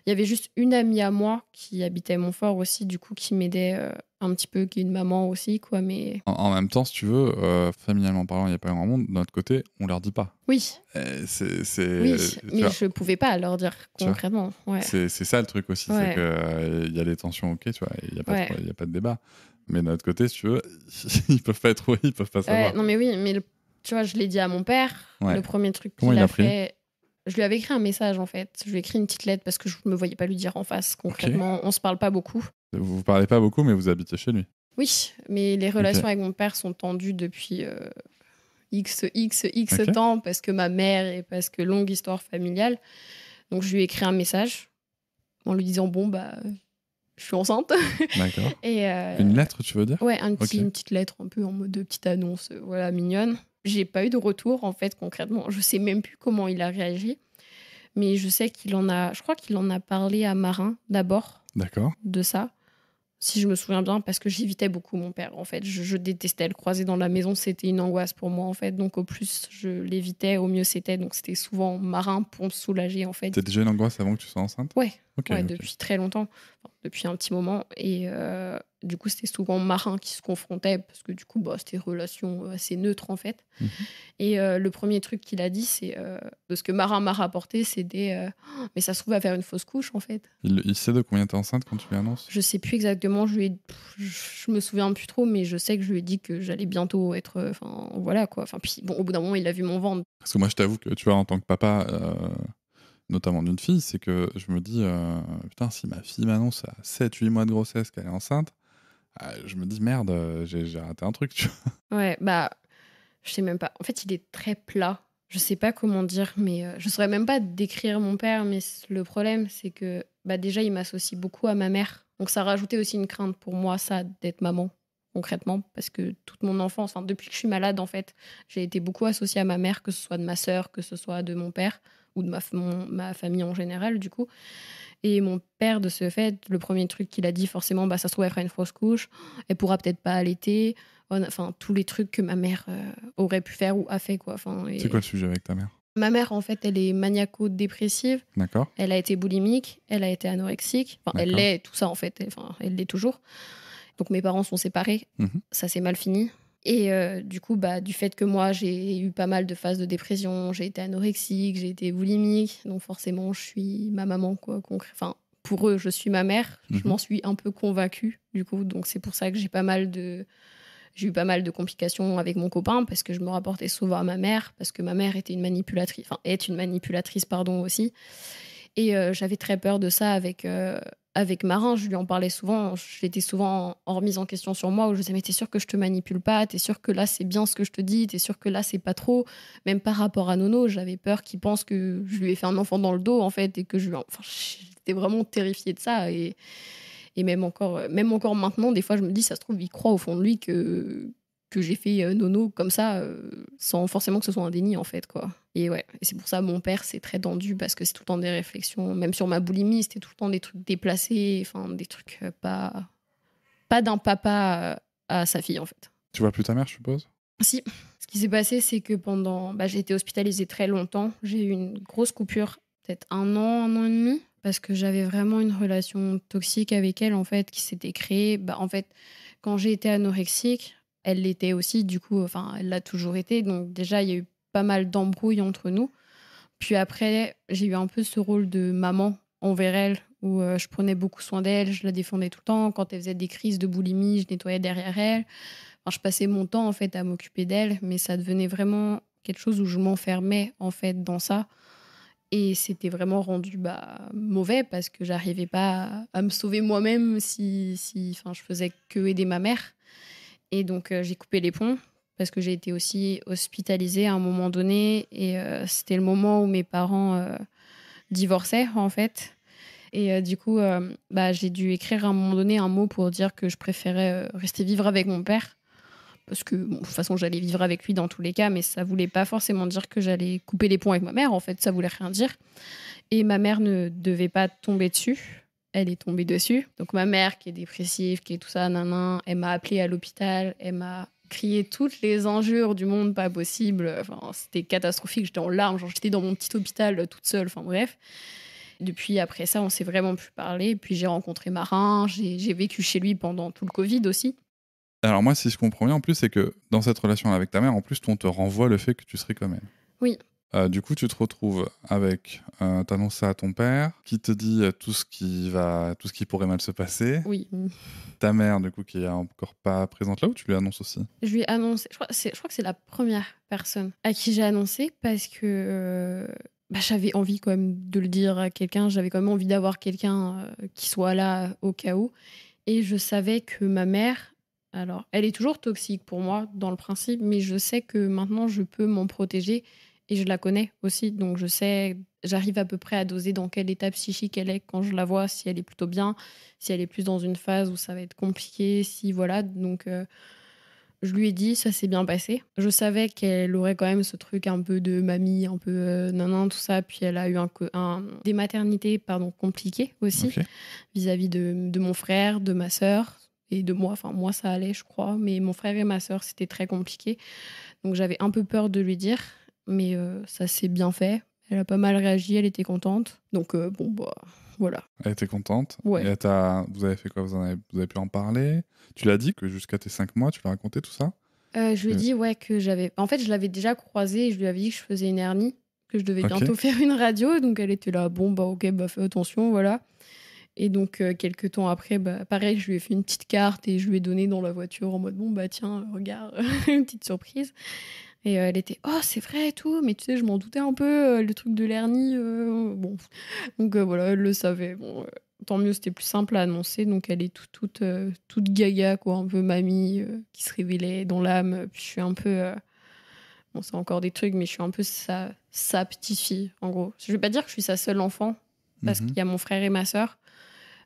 Speaker 3: Il y avait juste une amie à moi qui habitait à Montfort aussi, du coup, qui m'aidait un petit peu, qui est une maman aussi, quoi. Mais...
Speaker 2: En même temps, si tu veux, familialement parlant, il n'y a pas grand monde. De notre côté, on leur dit pas.
Speaker 3: Oui.
Speaker 2: Oui,
Speaker 3: mais je pouvais pas leur dire concrètement.
Speaker 2: C'est ça le truc aussi, c'est qu'il y a des tensions, ok, tu vois, il n'y a pas de débat. Mais de notre côté, si tu veux, ils peuvent pas être oui, ils peuvent pas savoir.
Speaker 3: Non mais oui, mais tu vois, je l'ai dit à mon père. Le premier truc
Speaker 2: qu'il
Speaker 3: a fait... Je lui avais écrit un message, en fait. Je lui ai écrit une petite lettre parce que je ne me voyais pas lui dire en face. Concrètement, on ne se parle pas beaucoup.
Speaker 2: Vous parlez pas beaucoup, mais vous habitez chez lui.
Speaker 3: Oui, mais les relations avec mon père sont tendues depuis X temps parce que ma mère et parce que longue histoire familiale. Donc, je lui ai écrit un message en lui disant, je suis enceinte.
Speaker 2: D'accord.
Speaker 3: Et
Speaker 2: une lettre, tu veux dire?
Speaker 3: Ouais, une
Speaker 2: Ok.
Speaker 3: petite lettre un peu en mode de petite annonce, voilà, mignonne. J'ai pas eu de retour, en fait, concrètement. Je sais même plus comment il a réagi. Mais je sais je crois qu'il en a parlé à Marin, d'abord,
Speaker 2: D'accord.
Speaker 3: de ça. Si je me souviens bien, parce que j'évitais beaucoup mon père, en fait. Je détestais le croiser dans la maison, c'était une angoisse pour moi, en fait. Donc, au plus, je l'évitais, au mieux c'était. Donc, c'était souvent Marin pour me soulager, en fait.
Speaker 2: C'était déjà une angoisse avant que tu sois enceinte?
Speaker 3: Ouais,
Speaker 2: Ok,
Speaker 3: ouais,
Speaker 2: ok.
Speaker 3: depuis très longtemps, enfin, depuis un petit moment. Et du coup, c'était souvent Marin qui se confrontait, parce que du coup, bah, c'était une relation assez neutre, en fait.
Speaker 2: Mhm.
Speaker 3: Et le premier truc qu'il a dit, c'est de ce que Marin m'a rapporté, c'est des Oh, mais ça se trouve à faire une fausse couche, en fait.
Speaker 2: Il sait de combien t'es enceinte quand tu lui annonces?
Speaker 3: Je sais plus exactement, je me souviens plus trop, mais je sais que je lui ai dit que j'allais bientôt être. Enfin, voilà quoi. Enfin, puis bon, au bout d'un moment, il a vu mon ventre.
Speaker 2: Parce que moi, je t'avoue que, tu vois, en tant que papa, notamment d'une fille, c'est que je me dis, putain, si ma fille m'annonce à 7-8 mois de grossesse qu'elle est enceinte, je me dis, merde, j'ai raté un truc, tu vois.
Speaker 3: Ouais, bah, je sais même pas. En fait, il est très plat. Je sais pas comment dire, mais je saurais même pas décrire mon père. Mais le problème, c'est que bah, déjà, il m'associe beaucoup à ma mère. Donc, ça rajoutait aussi une crainte pour moi, ça, d'être maman, concrètement. Parce que toute mon enfance, enfin, depuis que je suis malade, en fait, j'ai été beaucoup associée à ma mère, que ce soit de ma sœur, que ce soit de mon père, ou de ma famille en général, du coup. Et mon père, de ce fait, le premier truc qu'il a dit, forcément, bah, ça se trouve, elle fera une fausse couche, elle pourra peut-être pas allaiter. Enfin, tous les trucs que ma mère aurait pu faire ou a fait, quoi. Enfin,
Speaker 2: C'est quoi le sujet avec ta mère?
Speaker 3: ma mère, en fait, elle est maniaco-dépressive.
Speaker 2: D'accord.
Speaker 3: Elle a été boulimique, elle a été anorexique. Enfin, elle
Speaker 2: D'accord.
Speaker 3: l'est, tout ça, en fait. Enfin, elle l'est toujours. Donc, mes parents sont séparés.
Speaker 2: Mhm.
Speaker 3: Ça s'est mal fini. Et du coup, bah, du fait que moi, j'ai eu pas mal de phases de dépression, j'ai été anorexique, j'ai été boulimique. Donc, forcément, je suis ma maman, quoi. Enfin, pour eux, je suis ma mère. Je
Speaker 2: Mhm.
Speaker 3: m'en suis un peu convaincue, du coup. Donc, c'est pour ça que j'ai eu pas mal de complications avec mon copain, parce que je me rapportais souvent à ma mère, parce que ma mère était une manipulatrice, enfin, est une manipulatrice, pardon, aussi. Et j'avais très peur de ça avec Marin. Je lui en parlais souvent. J'étais souvent en remise en question sur moi, où je disais, mais t'es sûr que je te manipule pas? T'es sûr que là, c'est bien ce que je te dis? T'es sûr que là, c'est pas trop? Même par rapport à Nono, j'avais peur qu'il pense que je lui ai fait un enfant dans le dos, en fait, et que enfin, j'étais vraiment terrifiée de ça. Et même encore maintenant, des fois, je me dis, ça se trouve, il croit au fond de lui que j'ai fait Nono comme ça, sans forcément que ce soit un déni, en fait, quoi. Et ouais, et c'est pour ça, mon père, c'est très tendu, parce que c'est tout le temps des réflexions. Même sur ma boulimie, c'était tout le temps des trucs déplacés, enfin, des trucs pas d'un papa à sa fille, en fait.
Speaker 2: Tu vois plus ta mère, je suppose?
Speaker 3: Si, ce qui s'est passé, c'est que j'ai été hospitalisée très longtemps. J'ai eu une grosse coupure, peut-être un an et demi, parce que j'avais vraiment une relation toxique avec elle, en fait, qui s'était créée. Bah, en fait, quand j'ai été anorexique, elle l'était aussi, du coup, enfin, elle l'a toujours été. Donc, déjà, il y a eu pas mal d'embrouilles entre nous. Puis après, j'ai eu un peu ce rôle de maman envers elle, où je prenais beaucoup soin d'elle, je la défendais tout le temps. Quand elle faisait des crises de boulimie, je nettoyais derrière elle. Enfin, je passais mon temps, en fait, à m'occuper d'elle, mais ça devenait vraiment quelque chose où je m'enfermais, en fait, dans ça. Et c'était vraiment rendu mauvais, parce que j'arrivais pas à me sauver moi-même enfin, je faisais que aider ma mère. Et donc, j'ai coupé les ponts, parce que j'ai été aussi hospitalisée à un moment donné. Et c'était le moment où mes parents divorçaient, en fait. Et du coup, j'ai dû écrire à un moment donné un mot pour dire que je préférais rester vivre avec mon père. Parce que, bon, de toute façon, j'allais vivre avec lui dans tous les cas, mais ça voulait pas forcément dire que j'allais couper les ponts avec ma mère. En fait, ça voulait rien dire. Et ma mère ne devait pas tomber dessus. Elle est tombée dessus. Donc, ma mère, qui est dépressive, qui est tout ça, nanan, elle m'a appelée à l'hôpital. Elle m'a crié toutes les injures du monde, pas possible. Enfin, c'était catastrophique. J'étais en larmes. Genre, j'étais dans mon petit hôpital toute seule. Enfin, bref. Depuis, après ça, on s'est vraiment plus parlé. Puis, j'ai rencontré Marin. J'ai vécu chez lui pendant tout le Covid aussi.
Speaker 2: Alors moi, si je comprends bien, en plus, c'est que dans cette relation avec ta mère, en plus, on te renvoie le fait que tu serais comme elle.
Speaker 3: Oui.
Speaker 2: Du coup, tu te retrouves avec, t'annonces ça à ton père, qui te dit tout ce qui pourrait mal se passer.
Speaker 3: Oui.
Speaker 2: Ta mère, du coup, qui est encore pas présente là, où tu lui annonces aussi?
Speaker 3: Je lui ai annoncé, je crois que c'est la première personne à qui j'ai annoncé, parce que j'avais envie quand même de le dire à quelqu'un. J'avais quand même envie d'avoir quelqu'un qui soit là au cas où. Et je savais que ma mère, alors, elle est toujours toxique pour moi, dans le principe, mais je sais que maintenant, je peux m'en protéger et je la connais aussi, donc j'arrive à peu près à doser dans quel état psychique elle est quand je la vois, si elle est plutôt bien, si elle est plus dans une phase où ça va être compliqué, si voilà, donc je lui ai dit, ça s'est bien passé. Je savais qu'elle aurait quand même ce truc un peu de mamie, un peu nanan, tout ça, puis elle a eu des maternités compliquées aussi, vis-à-vis de mon frère, de ma sœur et de moi. Enfin, moi, ça allait, je crois, mais mon frère et ma sœur, c'était très compliqué. Donc j'avais un peu peur de lui dire, mais ça s'est bien fait. Elle a pas mal réagi, elle était contente. Donc voilà.
Speaker 2: Elle était contente.
Speaker 3: Ouais.
Speaker 2: Et vous avez fait quoi, vous avez pu en parler? Tu l'as dit que jusqu'à tes 5 mois, tu l'as raconté tout ça?
Speaker 3: Je lui ai dit que j'avais... En fait, je l'avais déjà croisée et je lui avais dit que je faisais une hernie, que je devais bientôt faire une radio. Donc elle était là, fais attention, voilà. Et donc, quelques temps après, pareil, je lui ai fait une petite carte et je lui ai donné dans la voiture en mode, tiens, regarde, une petite surprise. Et elle était, oh, c'est vrai et tout, mais tu sais, je m'en doutais un peu, le truc de l'hernie, bon. Donc voilà, elle le savait. Bon, tant mieux, c'était plus simple à annoncer. Donc elle est toute gaga, quoi, un peu mamie, qui se révélait dans l'âme. Puis je suis un peu... bon, c'est encore des trucs, mais je suis un peu sa petite fille, en gros. Je vais pas dire que je suis sa seule enfant, parce qu'il y a mon frère et ma sœur.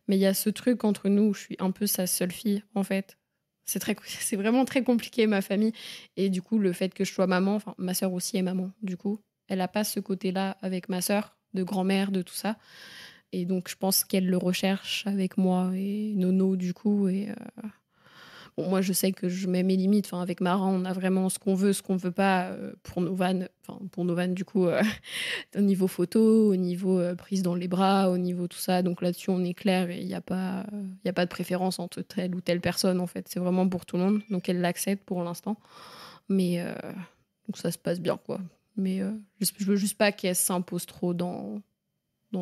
Speaker 3: Mais il y a ce truc entre nous où je suis un peu sa seule fille, en fait. C'est vraiment très compliqué, ma famille. Et du coup, le fait que je sois maman, enfin, ma sœur aussi est maman, du coup. Elle n'a pas ce côté-là avec ma sœur, de grand-mère, de tout ça. Et donc, je pense qu'elle le recherche avec moi et Nono, du coup. Et bon, moi, je sais que je mets mes limites. Enfin, avec Mara, on a vraiment ce qu'on veut pas pour nos vannes. Enfin, pour nos vannes, du coup, au niveau photo, au niveau prise dans les bras, au niveau tout ça. Donc là-dessus, on est clair et il n'y a pas de préférence entre telle ou telle personne, en fait. C'est vraiment pour tout le monde. Donc, elle l'accepte pour l'instant. Mais donc ça se passe bien, quoi. Mais je veux juste pas qu'elle s'impose trop dans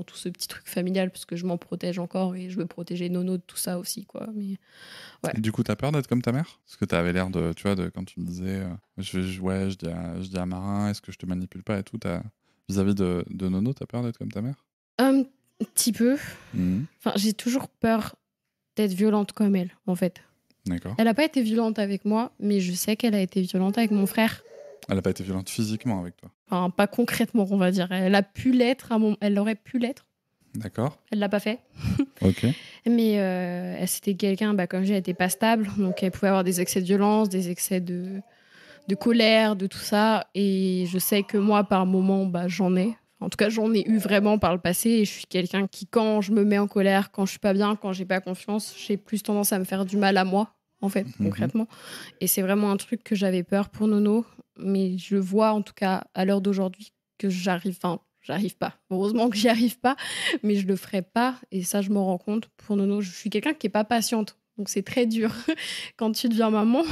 Speaker 3: tout ce petit truc familial, parce que je m'en protège encore et je veux protéger Nono de tout ça aussi, quoi. Mais ouais.
Speaker 2: Et du coup, t'as peur d'être comme ta mère? Parce que t'avais l'air de, tu vois, quand tu me disais, je dis à Marin, est-ce que je te manipule pas et tout, vis-à-vis de Nono, t'as peur d'être comme ta mère?
Speaker 3: Un petit peu. Enfin, j'ai toujours peur d'être violente comme elle, en fait.
Speaker 2: D'accord.
Speaker 3: Elle n'a pas été violente avec moi, mais je sais qu'elle a été violente avec mon frère.
Speaker 2: Elle n'a pas été violente physiquement avec toi?
Speaker 3: Enfin, pas concrètement, on va dire. Elle a pu l'être, elle aurait pu l'être.
Speaker 2: D'accord.
Speaker 3: Elle l'a pas fait.
Speaker 2: Ok.
Speaker 3: Mais c'était quelqu'un, comme je dis, elle n'était pas stable. Donc, elle pouvait avoir des excès de violence, des excès de colère, de tout ça. Et je sais que moi, par moment, j'en ai. En tout cas, j'en ai eu vraiment par le passé. Et je suis quelqu'un qui, quand je me mets en colère, quand je suis pas bien, quand j'ai pas confiance, j'ai plus tendance à me faire du mal à moi, en fait, concrètement. Et c'est vraiment un truc que j'avais peur pour Nono. Mais je vois, en tout cas, à l'heure d'aujourd'hui, que j'arrive pas. Heureusement que j'y arrive pas, mais je le ferai pas. Et ça, je m'en rends compte. Pour Nono, je suis quelqu'un qui est pas patiente. Donc, c'est très dur quand tu deviens maman.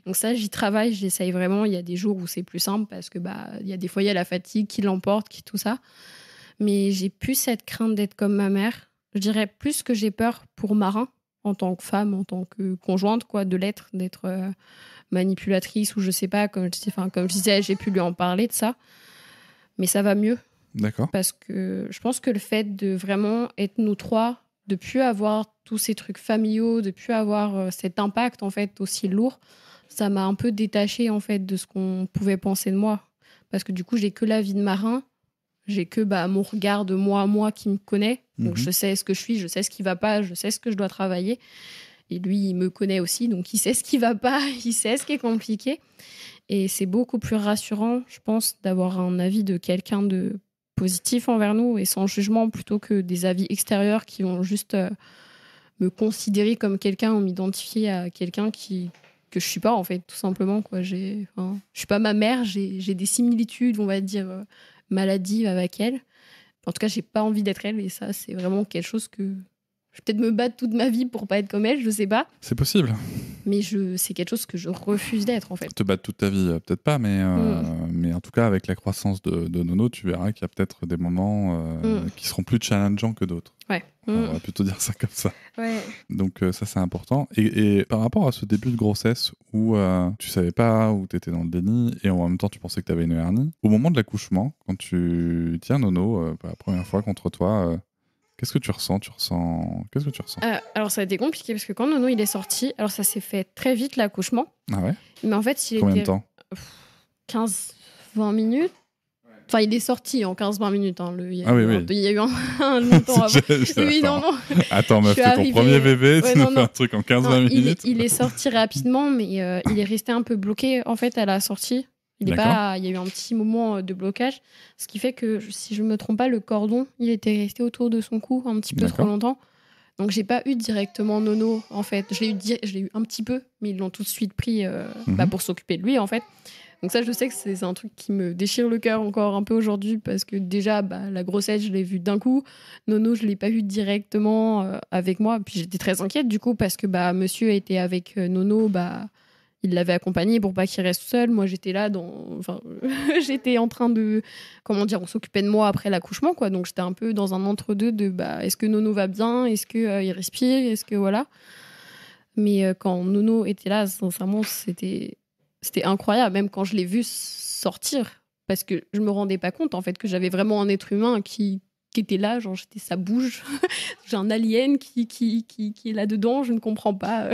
Speaker 3: Donc ça, j'y travaille, j'essaye vraiment. Il y a des jours où c'est plus simple parce que il y a des fois, il y a la fatigue qui l'emporte, tout ça. Mais j'ai plus cette crainte d'être comme ma mère. Je dirais plus que j'ai peur pour Marin, en tant que femme, en tant que conjointe, quoi, d'être manipulatrice ou je sais pas. Comme je disais, j'ai pu lui en parler de ça. Mais ça va mieux.
Speaker 2: D'accord.
Speaker 3: Parce que je pense que le fait de vraiment être nous trois, de plus avoir tous ces trucs familiaux, de plus avoir cet impact en fait aussi lourd, ça m'a un peu détachée en fait de ce qu'on pouvait penser de moi. Parce que du coup, j'ai que la vie de Marin, j'ai que mon regard de moi qui me connaît. Donc je sais ce que je suis, je sais ce qui va pas, je sais ce que je dois travailler. Et lui, il me connaît aussi, donc il sait ce qui va pas, il sait ce qui est compliqué. Et c'est beaucoup plus rassurant, je pense, d'avoir un avis de quelqu'un de positif envers nous et sans jugement, plutôt que des avis extérieurs qui vont juste me considérer comme quelqu'un ou m'identifier à quelqu'un que je suis pas, en fait, tout simplement, quoi. Je suis pas ma mère, j'ai des similitudes, on va dire, maladives avec elle. En tout cas, j'ai pas envie d'être elle, et ça, c'est vraiment quelque chose que je vais peut-être me battre toute ma vie pour pas être comme elle, je sais pas.
Speaker 2: C'est possible.
Speaker 3: Mais c'est quelque chose que je refuse d'être, en fait.
Speaker 2: Te battre toute ta vie, peut-être pas, mais en tout cas, avec la croissance de Nono, tu verras qu'il y a peut-être des moments qui seront plus challengeants que d'autres.
Speaker 3: Ouais.
Speaker 2: On va plutôt dire ça comme ça.
Speaker 3: Ouais.
Speaker 2: Donc ça, c'est important. Et par rapport à ce début de grossesse où tu savais pas, où tu étais dans le déni, et en même temps, tu pensais que tu avais une hernie, au moment de l'accouchement, quand tu tiens Nono la première fois contre toi, qu'est-ce que tu ressens? Qu'est-ce que tu ressens?
Speaker 3: Alors, ça a été compliqué parce que quand Nono il est sorti, alors ça s'est fait très vite l'accouchement.
Speaker 2: Ah ouais?
Speaker 3: Mais en fait,
Speaker 2: Combien de temps?
Speaker 3: 15-20 minutes. Enfin, il est sorti en 15-20 minutes. Hein, il y a eu un long-temps avant. Oui, non.
Speaker 2: Attends, meuf, c'est ton premier bébé, tu nous fais un truc en 15-20 minutes.
Speaker 3: Il est sorti rapidement, mais il est resté un peu bloqué, en fait, à la sortie. Il y a eu un petit moment de blocage, ce qui fait que, si je ne me trompe pas, le cordon, il était resté autour de son cou un petit peu trop longtemps. Donc, j'ai pas eu directement Nono, en fait. Je l'ai eu un petit peu, mais ils l'ont tout de suite pris pour s'occuper de lui, en fait. Donc ça, je sais que c'est un truc qui me déchire le cœur encore un peu aujourd'hui, parce que déjà, la grossesse, je l'ai vue d'un coup. Nono, je l'ai pas vue directement avec moi. Puis j'étais très inquiète, du coup, parce que monsieur était avec Nono, il l'avait accompagné pour pas qu'il reste seul. Moi, j'étais là j'étais en train de... Comment dire, on s'occupait de moi après l'accouchement, quoi. Donc, j'étais un peu dans un entre-deux de est-ce que Nono va bien ? Est-ce qu'il respire ? Est-ce que voilà ? Mais quand Nono était là, sincèrement, c'était incroyable. Même quand je l'ai vu sortir, parce que je me rendais pas compte, en fait, que j'avais vraiment un être humain qui était là, genre ça bouge. J'ai un alien qui est là-dedans, je ne comprends pas.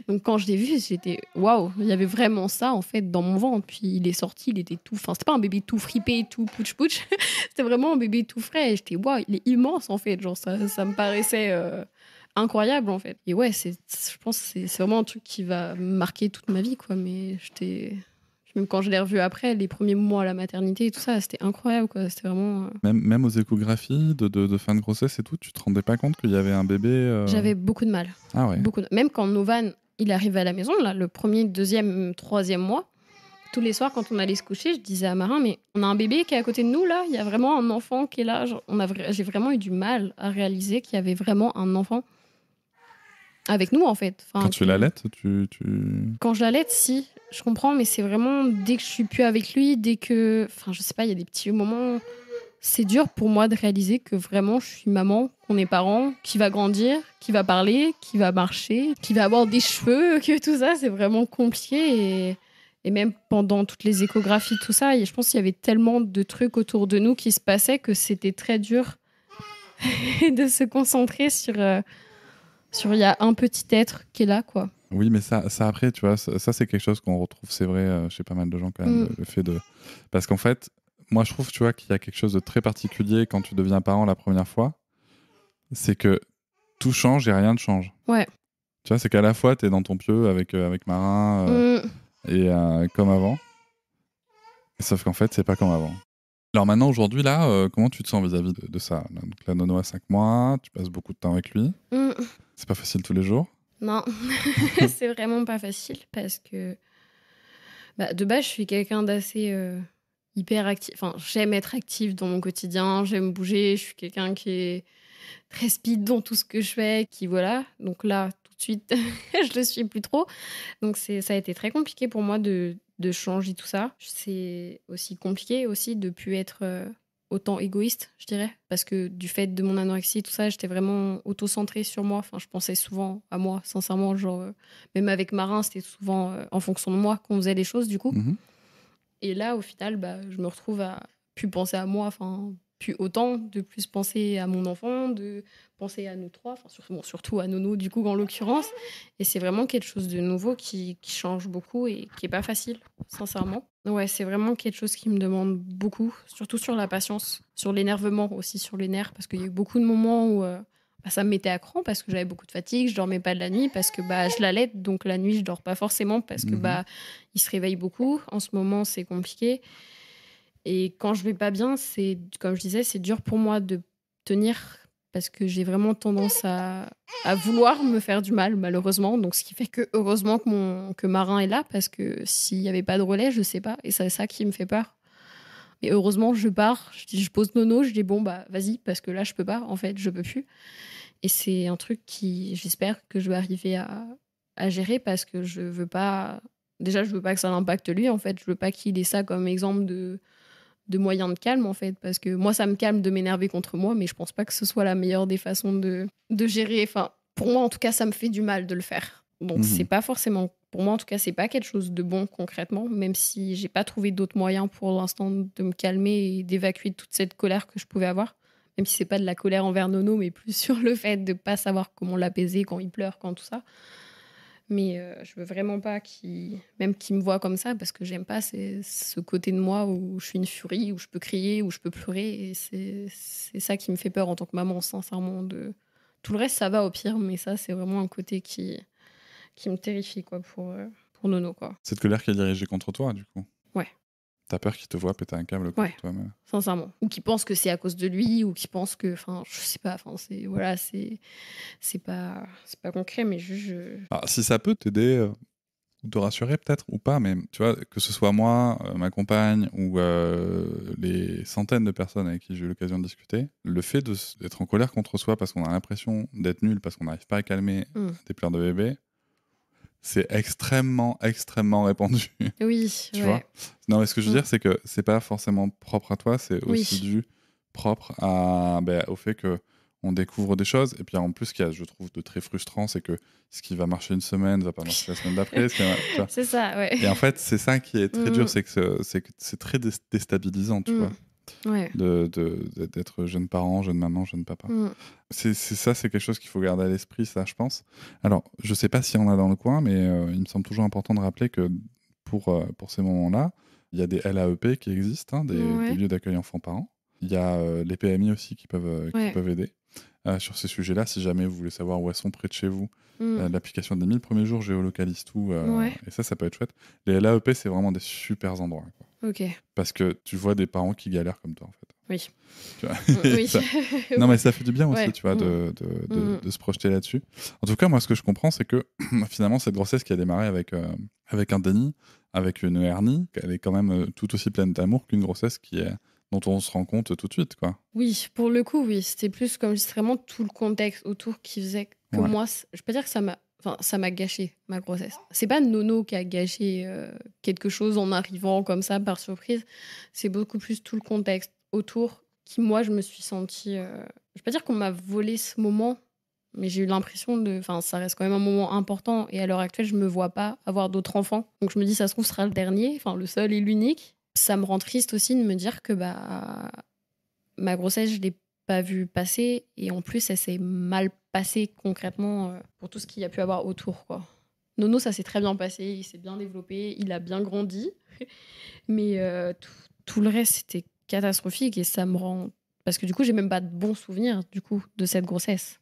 Speaker 3: Donc quand je l'ai vu, j'étais waouh, il y avait vraiment ça en fait dans mon ventre. Puis il est sorti, il était tout, enfin c'était pas un bébé tout fripé, tout pouch, c'était vraiment un bébé tout frais. Et j'étais waouh, il est immense en fait, genre ça me paraissait incroyable en fait. Et ouais, je pense que c'est vraiment un truc qui va marquer toute ma vie quoi. Mais même quand je l'ai revu après, les premiers moments à la maternité et tout ça, c'était incroyable, quoi. C'était vraiment...
Speaker 2: Même aux échographies de fin de grossesse et tout, tu te rendais pas compte qu'il y avait un bébé
Speaker 3: J'avais beaucoup de mal.
Speaker 2: Ah ouais.
Speaker 3: Même quand Novan, il arrivait à la maison, là, le premier, deuxième, troisième mois, tous les soirs, quand on allait se coucher, je disais à Marin, mais on a un bébé qui est à côté de nous, là. Il y a vraiment un enfant qui est là. J'ai vraiment eu du mal à réaliser qu'il y avait vraiment un enfant avec nous, en fait.
Speaker 2: Quand tu l'allaites,
Speaker 3: Quand je l'allaite, si, je comprends, mais c'est vraiment dès que je suis plus avec lui, dès que... Enfin, je sais pas, il y a des petits moments... C'est dur pour moi de réaliser que vraiment, je suis maman, qu'on est parents, qui va grandir, qui va parler, qui va marcher, qui va avoir des cheveux, que tout ça, c'est vraiment compliqué. Et même pendant toutes les échographies, tout ça, je pense qu'il y avait tellement de trucs autour de nous qui se passaient que c'était très dur de se concentrer sur il y a un petit être qui est là, quoi.
Speaker 2: Oui, mais ça après, tu vois, ça c'est quelque chose qu'on retrouve, c'est vrai, chez pas mal de gens quand même, le fait de... Parce qu'en fait, moi je trouve, tu vois, qu'il y a quelque chose de très particulier quand tu deviens parent la première fois, c'est que tout change et rien ne change.
Speaker 3: Ouais.
Speaker 2: Tu vois, c'est qu'à la fois, t'es dans ton pieu avec Marin et comme avant, sauf qu'en fait, c'est pas comme avant. Alors maintenant, aujourd'hui, là, comment tu te sens vis-à-vis de ça là, donc la Nono a 5 mois, tu passes beaucoup de temps avec lui. C'est pas facile tous les jours.
Speaker 3: Non, c'est vraiment pas facile parce que de base, je suis quelqu'un d'assez hyper actif. Enfin, j'aime être active dans mon quotidien, j'aime bouger, je suis quelqu'un qui est très speed dans tout ce que je fais, qui voilà. Donc là, tout de suite, je le suis plus trop. Donc ça a été très compliqué pour moi de changer tout ça. C'est aussi compliqué aussi de plus être autant égoïste, je dirais, parce que du fait de mon anorexie et tout ça, j'étais vraiment auto-centrée sur moi. Enfin, je pensais souvent à moi, sincèrement. Genre, même avec Marin, c'était souvent en fonction de moi qu'on faisait les choses, du coup. Et là, au final, je me retrouve à plus penser à moi, enfin, plus autant, de plus penser à mon enfant, de penser à nous trois, enfin, surtout à Nono, du coup, en l'occurrence. Et c'est vraiment quelque chose de nouveau qui change beaucoup et qui n'est pas facile, sincèrement. Ouais, c'est vraiment quelque chose qui me demande beaucoup, surtout sur la patience, sur l'énervement aussi, sur les nerfs, parce qu'il y a eu beaucoup de moments où ça me mettait à cran parce que j'avais beaucoup de fatigue, je dormais pas de la nuit parce que je l'allaite, donc la nuit je dors pas forcément parce que il se réveille beaucoup. En ce moment c'est compliqué et quand je vais pas bien, c'est comme je disais, c'est dur pour moi de tenir parce que j'ai vraiment tendance à vouloir me faire du mal malheureusement, donc ce qui fait que heureusement que Marin est là parce que s'il y avait pas de relais, je sais pas, et c'est ça qui me fait peur. Et heureusement, je pars, je pose Nono, je dis bon, vas-y, parce que là, je peux pas, en fait, je peux plus. Et c'est un truc qui, j'espère que je vais arriver à gérer parce que je veux pas... Déjà, je veux pas que ça l'impacte lui, en fait. Je veux pas qu'il ait ça comme exemple de moyen de calme, en fait. Parce que moi, ça me calme de m'énerver contre moi, mais je pense pas que ce soit la meilleure des façons de gérer. Enfin, pour moi, en tout cas, ça me fait du mal de le faire. Donc, c'est pas forcément... Pour moi, en tout cas, c'est pas quelque chose de bon concrètement, même si j'ai pas trouvé d'autres moyens pour l'instant de me calmer et d'évacuer toute cette colère que je pouvais avoir. Même si c'est pas de la colère envers Nono, mais plus sur le fait de pas savoir comment l'apaiser quand il pleure, quand tout ça. Mais je veux vraiment pas qu'il me voit comme ça, parce que j'aime pas ce côté de moi où je suis une furie, où je peux crier, où je peux pleurer. Et c'est ça qui me fait peur en tant que maman, sincèrement. Tout le reste, ça va au pire, mais ça, c'est vraiment un côté qui me terrifie, quoi, pour Nono, quoi.
Speaker 2: Cette colère qui est dirigée contre toi, du coup.
Speaker 3: Ouais.
Speaker 2: T'as peur qu'il te voit péter un câble contre toi-même.
Speaker 3: Sincèrement. Ou qu'il pense que c'est à cause de lui, ou qu'il pense que... Enfin, je sais pas. Enfin, c'est pas concret, mais juste...
Speaker 2: Alors, si ça peut t'aider, ou te rassurer peut-être, ou pas, mais tu vois, que ce soit moi, ma compagne, ou les centaines de personnes avec qui j'ai eu l'occasion de discuter, le fait d'être en colère contre soi parce qu'on a l'impression d'être nul, parce qu'on n'arrive pas à calmer des pleurs de bébé, c'est extrêmement, extrêmement répandu.
Speaker 3: Oui,
Speaker 2: tu vois. Non, mais ce que je veux dire, c'est que c'est pas forcément propre à toi, c'est aussi dû propre au fait que on découvre des choses. Et puis en plus, ce qu'il y a, je trouve, de très frustrant, c'est que ce qui va marcher une semaine ne va pas marcher la semaine d'après.
Speaker 3: C'est ça, ouais.
Speaker 2: Et en fait, c'est ça qui est très dur, c'est que c'est très déstabilisant, tu vois.
Speaker 3: Ouais.
Speaker 2: D'être jeune parent, jeune maman, jeune papa. C'est quelque chose qu'il faut garder à l'esprit, ça, je pense. Alors, je sais pas s'il y en a dans le coin, mais il me semble toujours important de rappeler que pour ces moments-là, il y a des LAEP qui existent, des lieux d'accueil enfants-parents. Il y a les PMI aussi qui peuvent aider sur ces sujets-là. Si jamais vous voulez savoir où elles sont près de chez vous, l'application des 1000 premiers jours géolocalise tout. Et ça peut être chouette. Les LAEP, c'est vraiment des super endroits, quoi.
Speaker 3: Ok.
Speaker 2: Parce que tu vois des parents qui galèrent comme toi, en fait.
Speaker 3: Oui.
Speaker 2: Tu vois non, mais ça fait du bien aussi, tu vois, de se projeter là-dessus. En tout cas, moi, ce que je comprends, c'est que finalement, cette grossesse qui a démarré avec un déni, avec une hernie, elle est quand même tout aussi pleine d'amour qu'une grossesse dont on se rend compte tout de suite, quoi.
Speaker 3: Oui, pour le coup, oui. C'était plus comme c'est vraiment tout le contexte autour qui faisait que moi, je peux pas dire que ça m'a gâché ma grossesse. C'est pas Nono qui a gâché quelque chose en arrivant comme ça par surprise. C'est beaucoup plus tout le contexte autour qui, moi, je me suis sentie... Je vais pas dire qu'on m'a volé ce moment, mais j'ai eu l'impression ça reste quand même un moment important. Et à l'heure actuelle, je me vois pas avoir d'autres enfants. Donc je me dis, ça se trouve, ce sera le dernier, le seul et l'unique. Ça me rend triste aussi de me dire que ma grossesse, je l'ai pas vue passer, et en plus elle s'est mal passée concrètement pour tout ce qu'il y a pu avoir autour, quoi. Nono, ça s'est très bien passé, il s'est bien développé, il a bien grandi, mais tout le reste c'était catastrophique, et ça me rend... Parce que du coup j'ai même pas de bons souvenirs du coup de cette grossesse,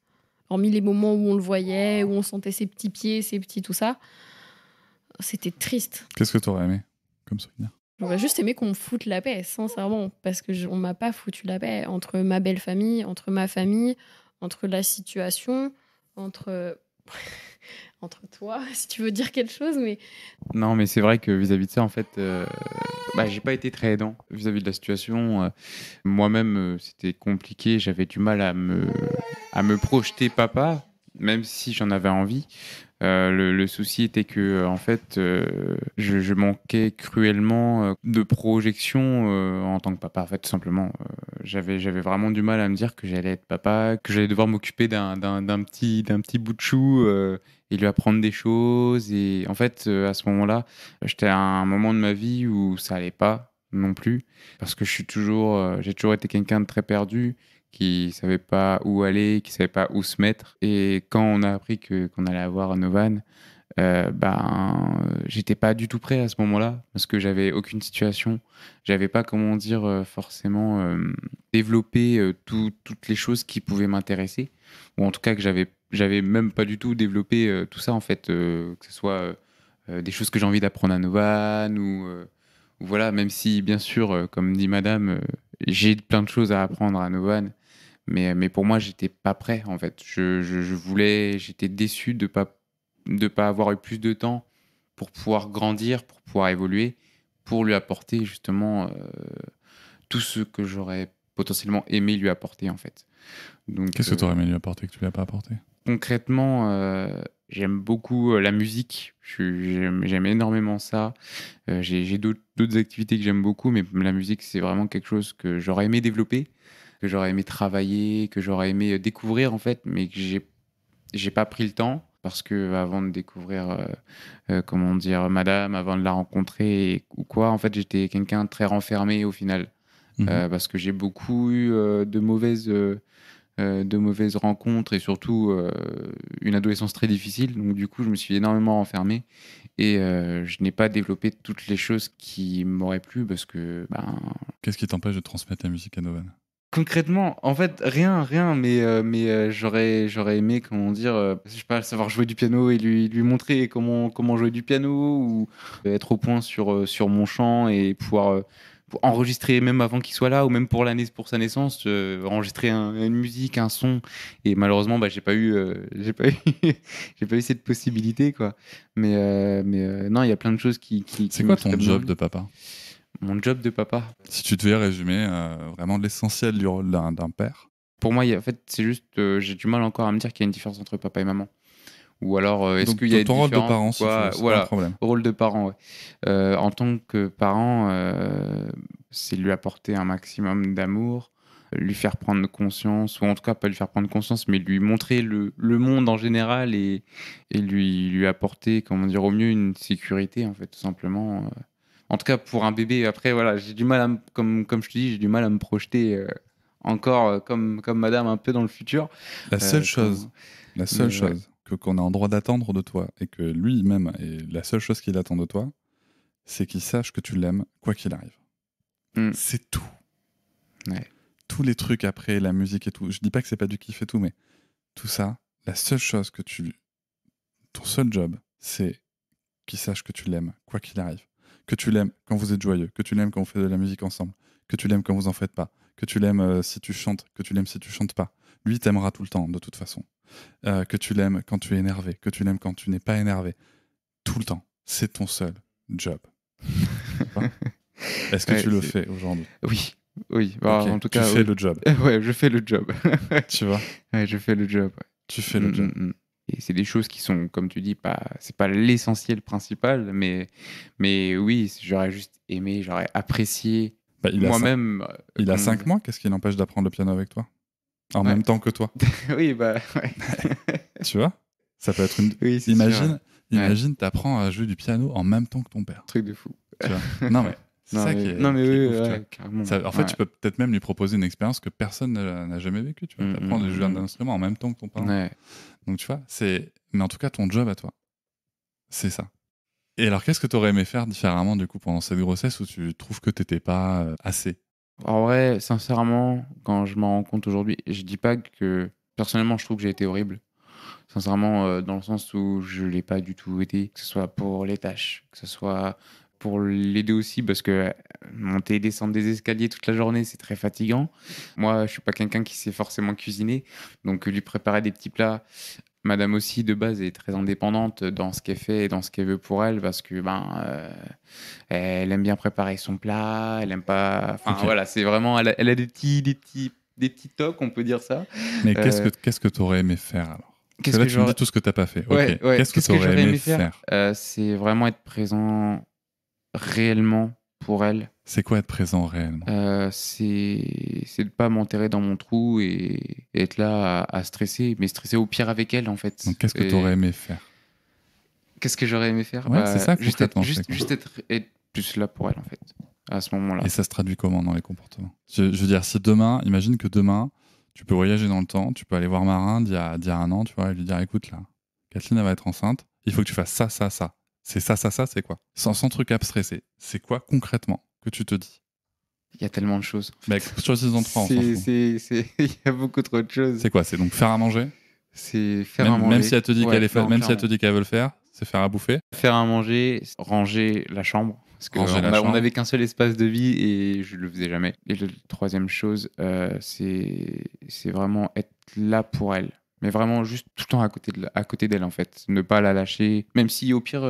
Speaker 3: hormis les moments où on le voyait, où on sentait ses petits pieds, ses petits tout ça. C'était triste.
Speaker 2: Qu'est-ce que t'aurais aimé comme souvenir?
Speaker 3: J'aurais juste aimé qu'on me foute la paix, sincèrement, parce que on m'a pas foutu la paix entre ma belle famille, entre ma famille, entre la situation, entre toi, si tu veux dire quelque chose, mais...
Speaker 4: Non, mais c'est vrai que vis-à-vis de ça, en fait, j'ai pas été très aidant vis-à-vis de la situation. Moi-même, c'était compliqué, j'avais du mal à me projeter papa, même si j'en avais envie. Le souci était que en fait, je manquais cruellement de projection en tant que papa. En fait, tout simplement, j'avais vraiment du mal à me dire que j'allais être papa, que j'allais devoir m'occuper d'un petit bout de chou et lui apprendre des choses. Et en fait, à ce moment-là, j'étais à un moment de ma vie où ça allait pas non plus, parce que j'ai toujours été quelqu'un de très perdu, qui savait pas où aller, qui savait pas où se mettre. Et quand on a appris qu'on allait avoir Novan, j'étais pas du tout prêt à ce moment-là, parce que j'avais aucune situation, j'avais pas, forcément développé toutes les choses qui pouvaient m'intéresser, ou en tout cas que j'avais même pas du tout développé tout ça, en fait, que ce soit des choses que j'ai envie d'apprendre à Novan, ou voilà, même si bien sûr, comme dit madame, j'ai plein de choses à apprendre à Novan. Mais pour moi, j'étais pas prêt, en fait. J'étais déçu de pas avoir eu plus de temps pour pouvoir grandir, pour pouvoir évoluer, pour lui apporter justement tout ce que j'aurais potentiellement aimé lui apporter, en fait. Donc,
Speaker 2: qu'est-ce que tu aurais aimé lui apporter que tu lui as pas apporté?
Speaker 4: Concrètement, j'aime beaucoup la musique. J'aime énormément ça. J'ai d'autres activités que j'aime beaucoup, mais la musique, c'est vraiment quelque chose que j'aurais aimé développer, que j'aurais aimé travailler, que j'aurais aimé découvrir, en fait, mais que j'ai pas pris le temps, parce que avant de découvrir madame, avant de la rencontrer ou quoi, en fait, j'étais quelqu'un de très renfermé au final. Parce que j'ai beaucoup eu de mauvaises de mauvaises rencontres et surtout une adolescence très difficile. Donc du coup, je me suis énormément renfermé et je n'ai pas développé toutes les choses qui m'auraient plu parce que...
Speaker 2: Qu'est-ce qui t'empêche de transmettre la musique à Novan?
Speaker 4: Concrètement, en fait, rien, mais j'aurais aimé, comment dire, je sais pas, savoir jouer du piano et lui montrer comment jouer du piano ou être au point sur mon chant et pouvoir pour enregistrer même avant qu'il soit là ou même pour sa naissance, enregistrer une musique, un son. Et malheureusement, j'ai pas eu, j'ai pas eu cette possibilité, quoi. Mais non, il y a plein de choses qui
Speaker 2: C'est quoi ton job de papa?
Speaker 4: Mon job de papa.
Speaker 2: Si tu devais résumer vraiment l'essentiel du rôle d'un père.
Speaker 4: Pour moi, en fait, c'est juste, j'ai du mal encore à me dire qu'il y a une différence entre papa et maman. Ou alors, est-ce qu'il y a une différence?
Speaker 2: Ton rôle de parent, si tu veux, c'est pas un problème.
Speaker 4: Rôle de parent, ouais. En tant que parent, c'est lui apporter un maximum d'amour, lui faire prendre conscience, ou en tout cas pas lui faire prendre conscience, mais lui montrer le monde en général et lui apporter, comment dire, au mieux une sécurité, en fait, tout simplement. En tout cas, pour un bébé, après, voilà, j'ai du mal comme je te dis, j'ai du mal à me projeter encore comme madame un peu dans le futur.
Speaker 2: La seule chose qu'on a en droit d'attendre de toi et que lui-même, et la seule chose qu'il attend de toi, c'est qu'il sache que tu l'aimes quoi qu'il arrive. C'est tout.
Speaker 4: Ouais.
Speaker 2: Tous les trucs après, la musique et tout. Je dis pas que c'est pas du kiff et tout, mais tout ça, la seule chose ton seul job, c'est qu'il sache que tu l'aimes quoi qu'il arrive. Que tu l'aimes quand vous êtes joyeux, que tu l'aimes quand vous faites de la musique ensemble, que tu l'aimes quand vous en faites pas, que tu l'aimes si tu chantes, que tu l'aimes si tu chantes pas. Lui t'aimera tout le temps, de toute façon. Que tu l'aimes quand tu es énervé, que tu l'aimes quand tu n'es pas énervé. Tout le temps. C'est ton seul job. Est-ce que tu le fais aujourd'hui?
Speaker 4: Oui.
Speaker 2: Okay.
Speaker 4: En tout cas,
Speaker 2: tu fais le job.
Speaker 4: Ouais, je fais le job.
Speaker 2: Tu vois?
Speaker 4: Ouais, je fais le job. Ouais.
Speaker 2: Tu fais le job.
Speaker 4: Et c'est des choses qui sont, comme tu dis, c'est pas l'essentiel principal, mais oui, j'aurais juste aimé, j'aurais apprécié moi-même.
Speaker 2: Il a 5 mois, qu'est-ce qui l'empêche d'apprendre le piano avec toi? En même temps que toi.
Speaker 4: Oui, ouais.
Speaker 2: Tu vois? Ça peut être une...
Speaker 4: Oui,
Speaker 2: imagine, t'apprends à jouer du piano en même temps que ton père.
Speaker 4: Truc de fou.
Speaker 2: Tu vois? Non, mais c'est ça qui est...
Speaker 4: Non, mais oui,
Speaker 2: ouf,
Speaker 4: carrément.
Speaker 2: En fait, tu peux peut-être même lui proposer une expérience que personne n'a jamais vécue. Tu vois? T'apprends à jouer un instrument en même temps que ton parent.
Speaker 4: Ouais.
Speaker 2: Donc, tu vois, mais en tout cas, ton job à toi, c'est ça. Et alors, qu'est-ce que tu aurais aimé faire différemment, du coup, pendant cette grossesse où tu trouves que t'étais pas assez?
Speaker 4: En vrai, sincèrement, quand je m'en rends compte aujourd'hui, je dis pas que... Personnellement, je trouve que j'ai été horrible. Sincèrement, dans le sens où je l'ai pas du tout été, que ce soit pour les tâches, que ce soit pour l'aider aussi, parce que monter et descendre des escaliers toute la journée, c'est très fatigant. Moi, je suis pas quelqu'un qui sait forcément cuisiner, donc lui préparer des petits plats. Madame aussi, de base, est très indépendante dans ce qu'elle fait et dans ce qu'elle veut pour elle, parce que elle aime bien préparer son plat, elle aime pas... Enfin, voilà, c'est vraiment... Elle a des petits tocs, on peut dire ça.
Speaker 2: Mais qu'est-ce que tu aurais aimé faire alors? Parce que là, tu me dis tout ce que tu n'as pas fait.
Speaker 4: Ouais,
Speaker 2: okay. Qu'est-ce que tu aurais aimé faire?
Speaker 4: C'est vraiment être présent réellement pour elle.
Speaker 2: C'est quoi être présent réellement?
Speaker 4: C'est de ne pas m'enterrer dans mon trou et être là à stresser, mais stresser au pire avec elle, en fait.
Speaker 2: Donc, qu'est-ce que tu aurais aimé faire?
Speaker 4: Qu'est-ce que j'aurais aimé faire?
Speaker 2: Ouais, c'est ça,
Speaker 4: juste être plus là pour elle, en fait, à ce moment-là.
Speaker 2: Et ça se traduit comment dans les comportements? Je veux dire, si demain, imagine que demain, tu peux voyager dans le temps, tu peux aller voir Marin d'il y a 1 an, tu vois, et lui dire, écoute, là, Kathleen, elle va être enceinte, il faut que tu fasses ça, ça, ça. C'est ça, c'est quoi? Sans truc abstrait, c'est quoi concrètement que tu te dis?
Speaker 4: Il y a tellement de choses.
Speaker 2: Mais choisis-en 3, on s'en fout.
Speaker 4: Il y a beaucoup trop de choses.
Speaker 2: C'est quoi? C'est donc faire à manger?
Speaker 4: C'est faire à manger.
Speaker 2: Même si elle te dit si elle te dit qu'elle veut le faire, c'est faire à bouffer?
Speaker 4: Faire à manger, ranger la chambre. Parce qu'on n'avait qu'un seul espace de vie et je le faisais jamais. Et la troisième chose, c'est vraiment être là pour elle. Mais vraiment juste tout le temps à côté d'elle, en fait. Ne pas la lâcher. Même si au pire,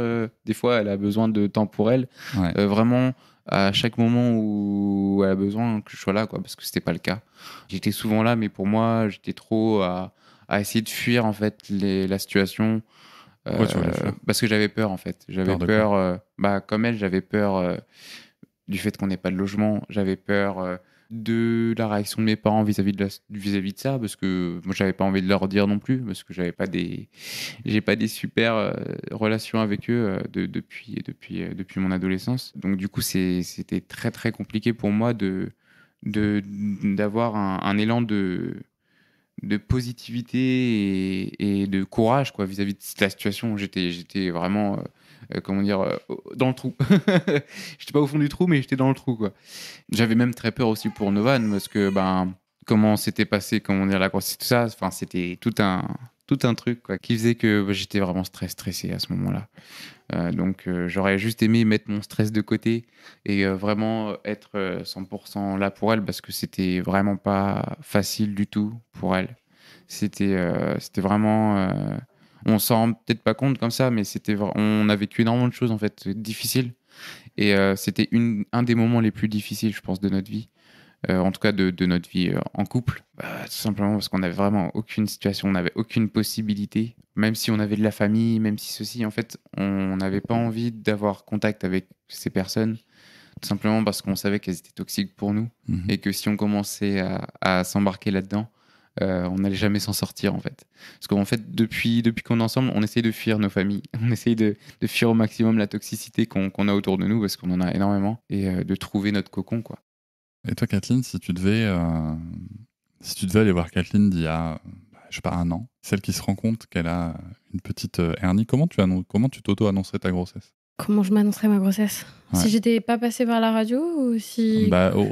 Speaker 4: des fois, elle a besoin de temps pour elle.
Speaker 2: Ouais.
Speaker 4: Vraiment, à chaque moment où elle a besoin que je sois là, quoi, parce que c'était pas le cas. J'étais souvent là, mais pour moi, j'étais trop à essayer de fuir, en fait, la situation.
Speaker 2: Pourquoi tu voulais fuir?
Speaker 4: Parce que j'avais peur, en fait. J'avais peur, comme elle, j'avais peur du fait qu'on n'ait pas de logement. J'avais peur de la réaction de mes parents vis-à-vis de ça, parce que moi, j'avais pas envie de leur dire non plus, parce que j'ai pas des super relations avec eux depuis mon adolescence. Donc du coup, c'était très très compliqué pour moi d'avoir un élan de positivité et de courage quoi, vis-à-vis de la situation. J'étais vraiment, dans le trou. J'étais pas au fond du trou, mais j'étais dans le trou, quoi. J'avais même très peur aussi pour Novan, parce que, comment s'était passé, la grossesse, tout ça, enfin, c'était tout un truc, quoi, qui faisait que j'étais vraiment stressé à ce moment-là. Donc, j'aurais juste aimé mettre mon stress de côté et vraiment être 100% là pour elle, parce que c'était vraiment pas facile du tout pour elle. C'était vraiment... on s'en rend peut-être pas compte comme ça, mais on a vécu énormément de choses en fait difficiles. Et c'était un des moments les plus difficiles, je pense, de notre vie. En tout cas, de notre vie en couple. Tout simplement parce qu'on n'avait vraiment aucune situation, on n'avait aucune possibilité. Même si on avait de la famille, même si ceci, en fait, on n'avait pas envie d'avoir contact avec ces personnes. Tout simplement parce qu'on savait qu'elles étaient toxiques pour nous. Et que si on commençait à s'embarquer là-dedans, on n'allait jamais s'en sortir en fait. Parce qu'en fait, depuis qu'on est ensemble, on essaye de fuir nos familles. On essaye de fuir au maximum la toxicité qu'on a autour de nous, parce qu'on en a énormément, et de trouver notre cocon, quoi.
Speaker 2: Et toi, Kathleen, si tu devais aller voir Kathleen d'il y a, je sais pas, 1 an, celle qui se rend compte qu'elle a une petite hernie, comment tu t'auto-annoncerais ta grossesse?
Speaker 3: Comment je m'annoncerais ma grossesse? Si j'étais pas passée par la radio ou si...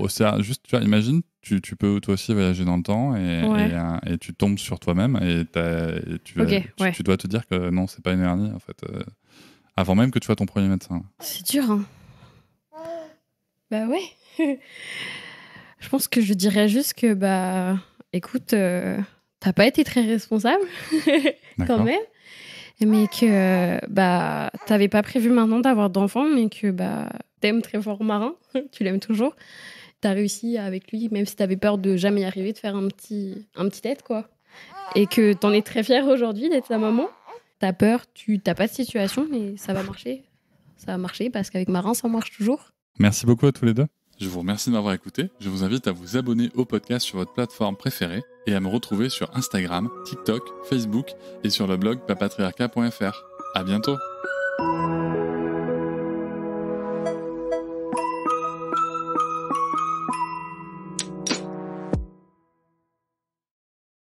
Speaker 2: C'est juste, tu vois, imagine, tu peux toi aussi voyager dans le temps et tu tombes sur toi-même et tu dois te dire que non, c'est pas une hernie, en fait, avant même que tu sois ton premier médecin.
Speaker 3: C'est dur, hein. Bah ouais. Je pense que je dirais juste que, écoute, t'as pas été très responsable, quand même. Mais que t'avais pas prévu maintenant d'avoir d'enfant, mais que t'aimes très fort Marin, tu l'aimes toujours. T'as réussi avec lui, même si t'avais peur de jamais y arriver, de faire un petit tête, quoi. Et que t'en es très fière aujourd'hui d'être sa maman. T'as peur, t'as pas de situation, mais ça va marcher. Ça va marcher parce qu'avec Marin, ça marche toujours.
Speaker 2: Merci beaucoup à tous les deux. Je vous remercie de m'avoir écouté. Je vous invite à vous abonner au podcast sur votre plateforme préférée et à me retrouver sur Instagram, TikTok, Facebook et sur le blog papatriarca.fr. À bientôt.